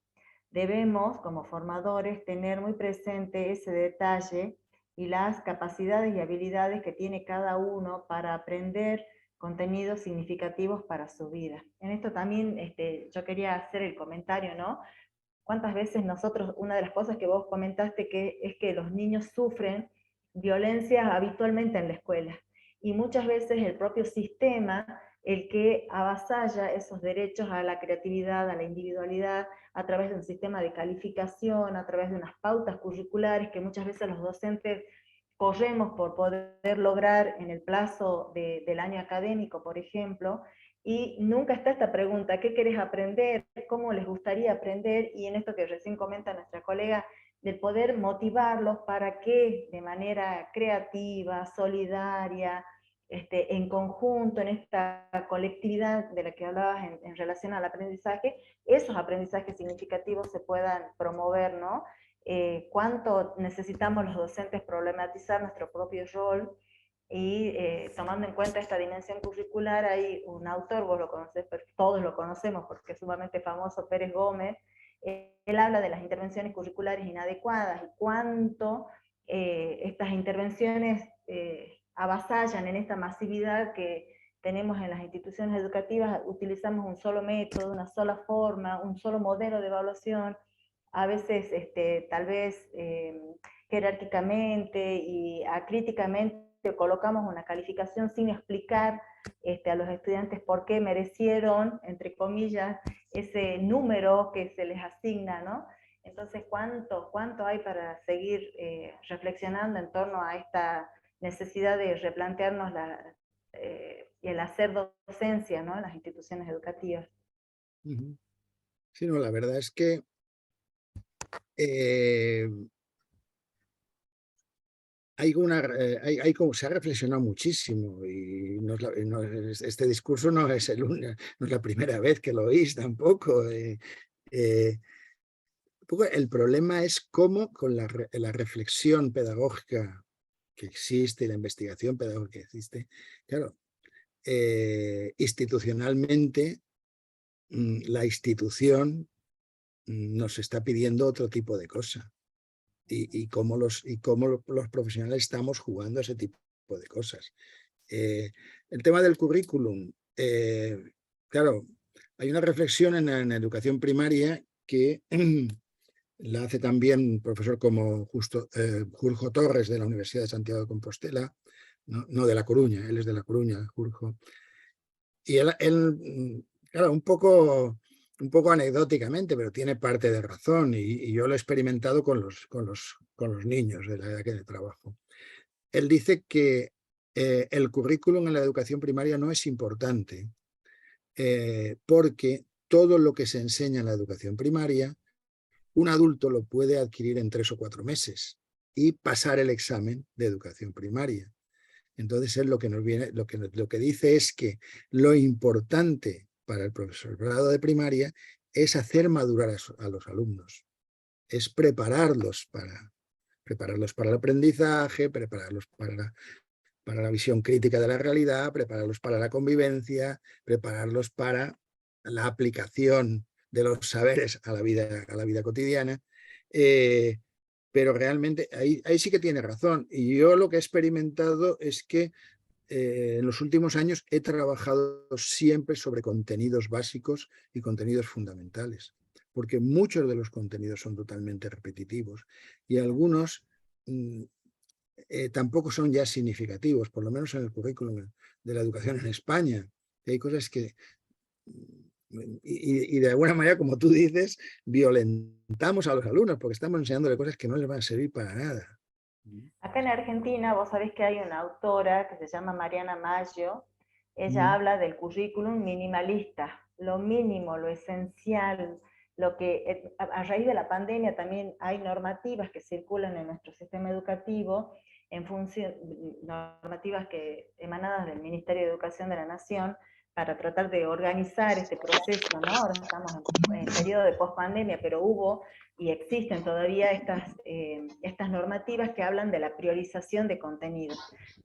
Debemos, como formadores, tener muy presente ese detalle y las capacidades y habilidades que tiene cada uno para aprender contenidos significativos para su vida. En esto también yo quería hacer el comentario, ¿no? ¿Cuántas veces nosotros, una de las cosas que vos comentaste, es que los niños sufren violencia habitualmente en la escuela? Y muchas veces el propio sistema, el que avasalla esos derechos a la creatividad, a la individualidad, a través de un sistema de calificación, a través de unas pautas curriculares que muchas veces los docentes corremos por poder lograr en el plazo del año académico, por ejemplo, y nunca está esta pregunta: ¿qué querés aprender? ¿Cómo les gustaría aprender? Y en esto que recién comenta nuestra colega, del poder motivarlos para que de manera creativa, solidaria, en conjunto, en esta colectividad de la que hablabas en relación al aprendizaje, esos aprendizajes significativos se puedan promover, ¿no? Cuánto necesitamos los docentes problematizar nuestro propio rol, y tomando en cuenta esta dimensión curricular, hay un autor, vos lo conocés, todos lo conocemos porque es sumamente famoso, Pérez Gómez. Él habla de las intervenciones curriculares inadecuadas y cuánto estas intervenciones avasallan en esta masividad que tenemos en las instituciones educativas, utilizamos un solo método, una sola forma, un solo modelo de evaluación, a veces tal vez jerárquicamente y acríticamente colocamos una calificación sin explicar a los estudiantes por qué merecieron, entre comillas, ese número que se les asigna, ¿no? Entonces, ¿cuánto hay para seguir reflexionando en torno a esta necesidad de replantearnos el hacer docencia, ¿no?, en las instituciones educativas? Sí, no, la verdad es que se ha reflexionado muchísimo y este discurso no es la primera vez que lo oís tampoco. El problema es cómo con la reflexión pedagógica que existe y la investigación pedagógica que existe, claro, institucionalmente la institución nos está pidiendo otro tipo de cosa y cómo los profesionales estamos jugando a ese tipo de cosas. El tema del currículum, claro, hay una reflexión en la educación primaria que la hace también un profesor como Julio Torres de la Universidad de Santiago de Compostela, no de La Coruña, él es de La Coruña, Julio. Y él claro, un poco anecdóticamente, pero tiene parte de razón, y yo lo he experimentado con los niños de la edad que trabajo. Él dice que el currículum en la educación primaria no es importante, porque todo lo que se enseña en la educación primaria, un adulto lo puede adquirir en 3 o 4 meses y pasar el examen de educación primaria. Entonces él lo que dice es que lo importante para el profesorado de primaria es hacer madurar a los alumnos, es prepararlos para el aprendizaje, prepararlos para la visión crítica de la realidad, prepararlos para la convivencia, prepararlos para la aplicación de los saberes a la vida cotidiana. Pero realmente ahí sí que tiene razón. Y yo lo que he experimentado es que en los últimos años he trabajado siempre sobre contenidos básicos y contenidos fundamentales, porque muchos de los contenidos son totalmente repetitivos y algunos tampoco son ya significativos, por lo menos en el currículum de la educación en España. Hay cosas que, y de alguna manera, como tú dices, violentamos a los alumnos porque estamos enseñándole cosas que no les van a servir para nada. Acá en Argentina, vos sabés que hay una autora que se llama Mariana Maggio. Ella habla del currículum minimalista, lo mínimo, lo esencial, lo que a raíz de la pandemia también hay normativas que circulan en nuestro sistema educativo, normativas emanadas del Ministerio de Educación de la Nación, para tratar de organizar este proceso, ¿no? Ahora estamos en periodo de pospandemia, pero hubo y existen todavía estas normativas que hablan de la priorización de contenidos.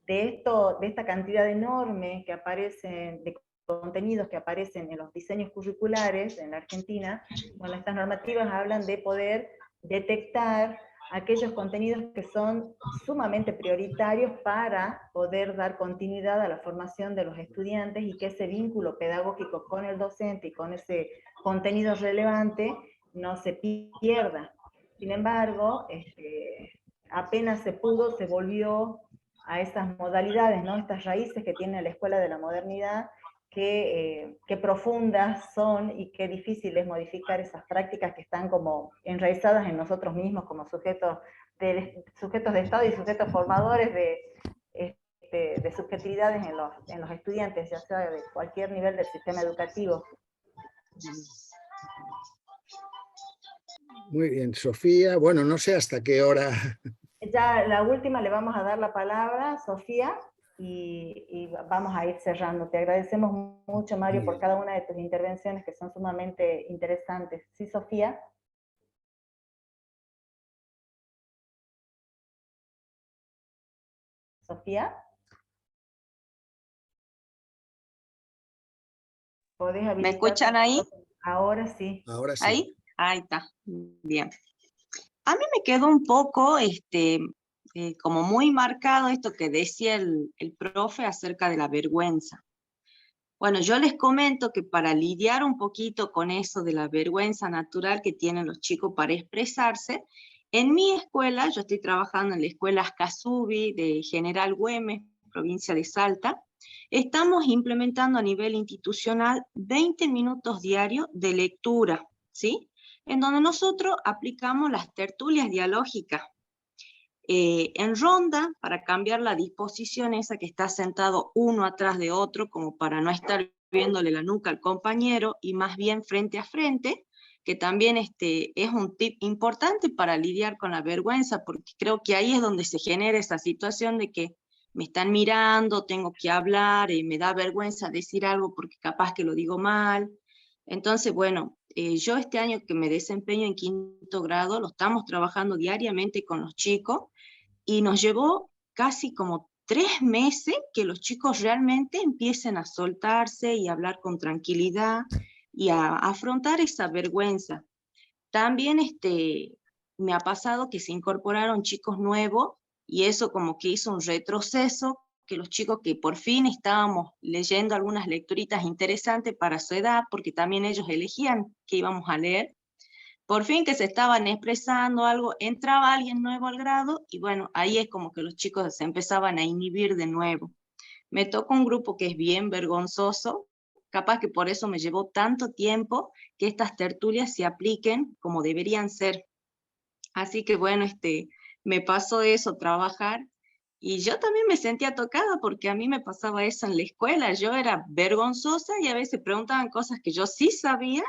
De esta cantidad enorme que aparecen, de contenidos que aparecen en los diseños curriculares en la Argentina, bueno, estas normativas hablan de poder detectar aquellos contenidos que son sumamente prioritarios para poder dar continuidad a la formación de los estudiantes y que ese vínculo pedagógico con el docente y con ese contenido relevante no se pierda. Sin embargo, apenas se pudo, se volvió a esas modalidades, ¿no? Estas raíces que tiene la Escuela de la Modernidad, qué profundas son y qué difícil es modificar esas prácticas que están como enraizadas en nosotros mismos como sujetos de Estado y sujetos formadores de subjetividades en los estudiantes, ya sea de cualquier nivel del sistema educativo. Muy bien, Sofía. Bueno, no sé hasta qué hora. Ya la última le vamos a dar la palabra, Sofía, y vamos a ir cerrando. Te agradecemos mucho, Mario, por cada una de tus intervenciones que son sumamente interesantes. ¿Sí, Sofía? ¿Sofía? ¿Me escuchan ahí? Ahora sí. Ahora sí. ¿Ahí? Ahí está. Bien. A mí me quedó un poco como muy marcado esto que decía el profe acerca de la vergüenza. Bueno, yo les comento que para lidiar un poquito con eso de la vergüenza natural que tienen los chicos para expresarse, en mi escuela, yo estoy trabajando en la escuela Casubi de General Güemes, provincia de Salta, estamos implementando a nivel institucional 20 minutos diarios de lectura, ¿sí? En donde nosotros aplicamos las tertulias dialógicas. En ronda, para cambiar la disposición esa que está sentado uno atrás de otro, como para no estar viéndole la nuca al compañero, y más bien frente a frente, que también es un tip importante para lidiar con la vergüenza, porque creo que ahí es donde se genera esa situación de que me están mirando, tengo que hablar, me da vergüenza decir algo porque capaz que lo digo mal. Entonces, bueno, yo este año que me desempeño en 5º grado, lo estamos trabajando diariamente con los chicos, y nos llevó casi como 3 meses que los chicos realmente empiecen a soltarse y a hablar con tranquilidad y a afrontar esa vergüenza. También me ha pasado que se incorporaron chicos nuevos y eso como que hizo un retroceso, que los chicos que por fin estábamos leyendo algunas lecturitas interesantes para su edad, porque también ellos elegían qué íbamos a leer, por fin que se estaban expresando algo, entraba alguien nuevo al grado y bueno, ahí es como que los chicos se empezaban a inhibir de nuevo. Me tocó un grupo que es bien vergonzoso, capaz que por eso me llevó tanto tiempo que estas tertulias se apliquen como deberían ser. Así que bueno, me pasó eso, trabajar, y yo también me sentía tocada porque a mí me pasaba eso en la escuela, yo era vergonzosa y a veces preguntaban cosas que yo sí sabía,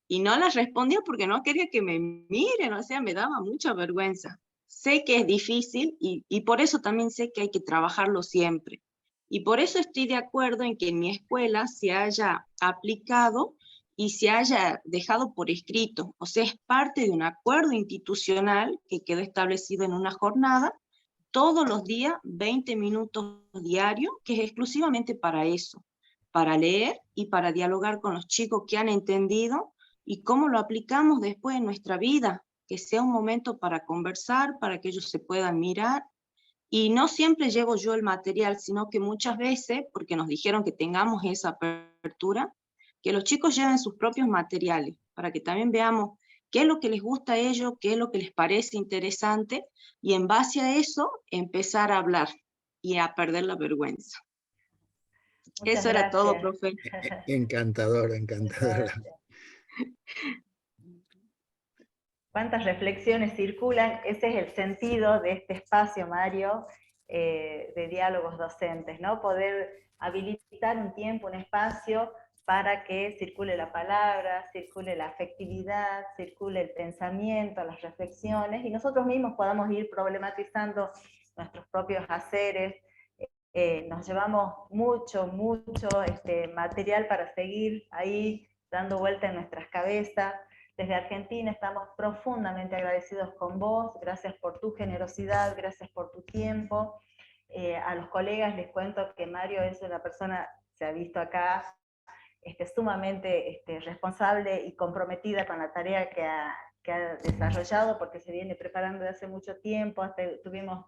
y no las respondía porque no quería que me miren, o sea, me daba mucha vergüenza. Sé que es difícil y por eso también sé que hay que trabajarlo siempre. Y por eso estoy de acuerdo en que en mi escuela se haya aplicado y se haya dejado por escrito. O sea, es parte de un acuerdo institucional que quedó establecido en una jornada, todos los días, 20 minutos diarios, que es exclusivamente para eso, para leer y para dialogar con los chicos que han entendido y cómo lo aplicamos después en nuestra vida, que sea un momento para conversar, para que ellos se puedan mirar. Y no siempre llevo yo el material, sino que muchas veces, porque nos dijeron que tengamos esa apertura, que los chicos lleven sus propios materiales, para que también veamos qué es lo que les gusta a ellos, qué es lo que les parece interesante, y en base a eso empezar a hablar y a perder la vergüenza. Muchas Eso era todo, profe. Encantador, encantador. Cuántas reflexiones circulan, ese es el sentido de este espacio, Mario, de diálogos docentes, ¿no? Poder habilitar un tiempo, un espacio para que circule la palabra, circule la afectividad, circule el pensamiento, las reflexiones, y nosotros mismos podamos ir problematizando nuestros propios haceres. Nos llevamos mucho material para seguir ahí dando vuelta en nuestras cabezas. Desde Argentina estamos profundamente agradecidos con vos, gracias por tu generosidad, gracias por tu tiempo. A los colegas les cuento que Mario es una persona, se ha visto acá, sumamente responsable y comprometida con la tarea que ha desarrollado, porque se viene preparando desde hace mucho tiempo, tuvimos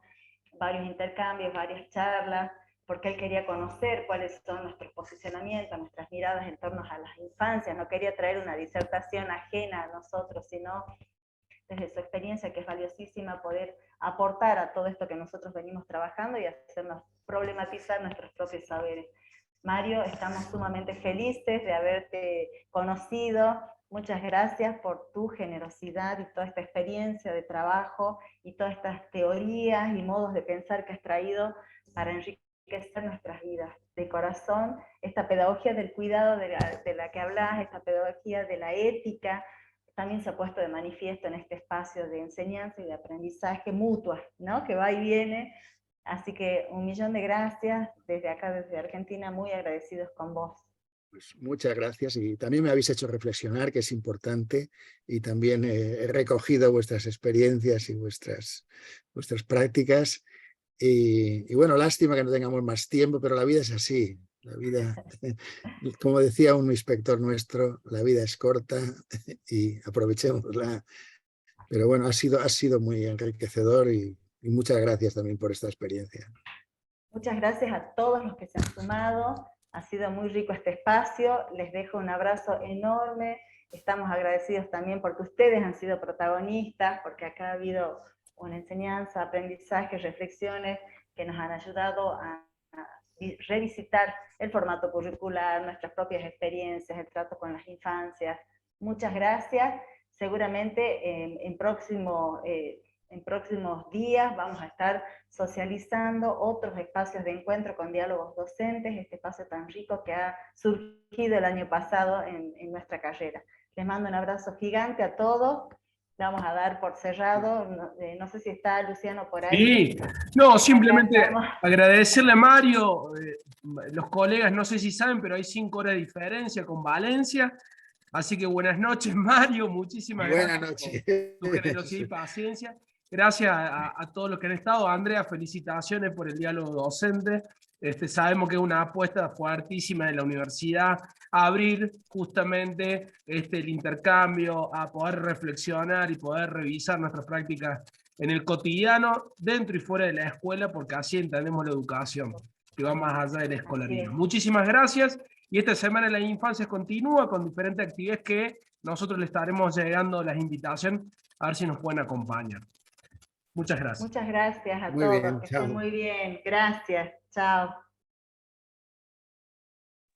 varios intercambios, varias charlas, porque él quería conocer cuáles son nuestros posicionamientos, nuestras miradas en torno a las infancias, no quería traer una disertación ajena a nosotros, sino desde su experiencia, que es valiosísima, poder aportar a todo esto que nosotros venimos trabajando y hacernos problematizar nuestros propios saberes. Mario, estamos sumamente felices de haberte conocido. Muchas gracias por tu generosidad y toda esta experiencia de trabajo y todas estas teorías y modos de pensar que has traído para enriquecer nuestras vidas. De corazón, esta pedagogía del cuidado de la que hablas, esta pedagogía de la ética, también se ha puesto de manifiesto en este espacio de enseñanza y de aprendizaje mutua, ¿no? Que va y viene. Así que 1.000.000 de gracias desde acá, desde Argentina, muy agradecidos con vos. Pues muchas gracias, y también me habéis hecho reflexionar, que es importante, y también he recogido vuestras experiencias y vuestras prácticas, y bueno, lástima que no tengamos más tiempo, pero la vida es así. La vida, como decía un inspector nuestro, la vida es corta y aprovechémosla. Pero bueno, ha sido muy enriquecedor, y Y muchas gracias también por esta experiencia. Muchas gracias a todos los que se han sumado. Ha sido muy rico este espacio. Les dejo un abrazo enorme. Estamos agradecidos también porque ustedes han sido protagonistas, porque acá ha habido una enseñanza, aprendizaje, reflexiones que nos han ayudado a revisitar el formato curricular, nuestras propias experiencias, el trato con las infancias. Muchas gracias. Seguramente en próximos días vamos a estar socializando otros espacios de encuentro con diálogos docentes, este espacio tan rico que ha surgido el año pasado en nuestra carrera. Les mando un abrazo gigante a todos. Vamos a dar por cerrado, no sé si está Luciano por ahí. Sí, no, simplemente agradecerle a Mario, los colegas no sé si saben, pero hay 5 horas de diferencia con Valencia, así que buenas noches Mario, muchísimas gracias. Buenas noches. Por tu generosidad y paciencia. Gracias a todos los que han estado. Andrea, felicitaciones por el diálogo docente. Sabemos que es una apuesta fuertísima de la universidad a abrir justamente el intercambio, a poder reflexionar y poder revisar nuestras prácticas en el cotidiano, dentro y fuera de la escuela, porque así entendemos la educación, que va más allá de la escolaridad. Muchísimas gracias. Y esta semana en las infancias continúa con diferentes actividades que nosotros le estaremos llegando las invitaciones a ver si nos pueden acompañar. Muchas gracias. Muchas gracias a Muy todos. bien, Que chao. estén muy bien. Gracias. Chao.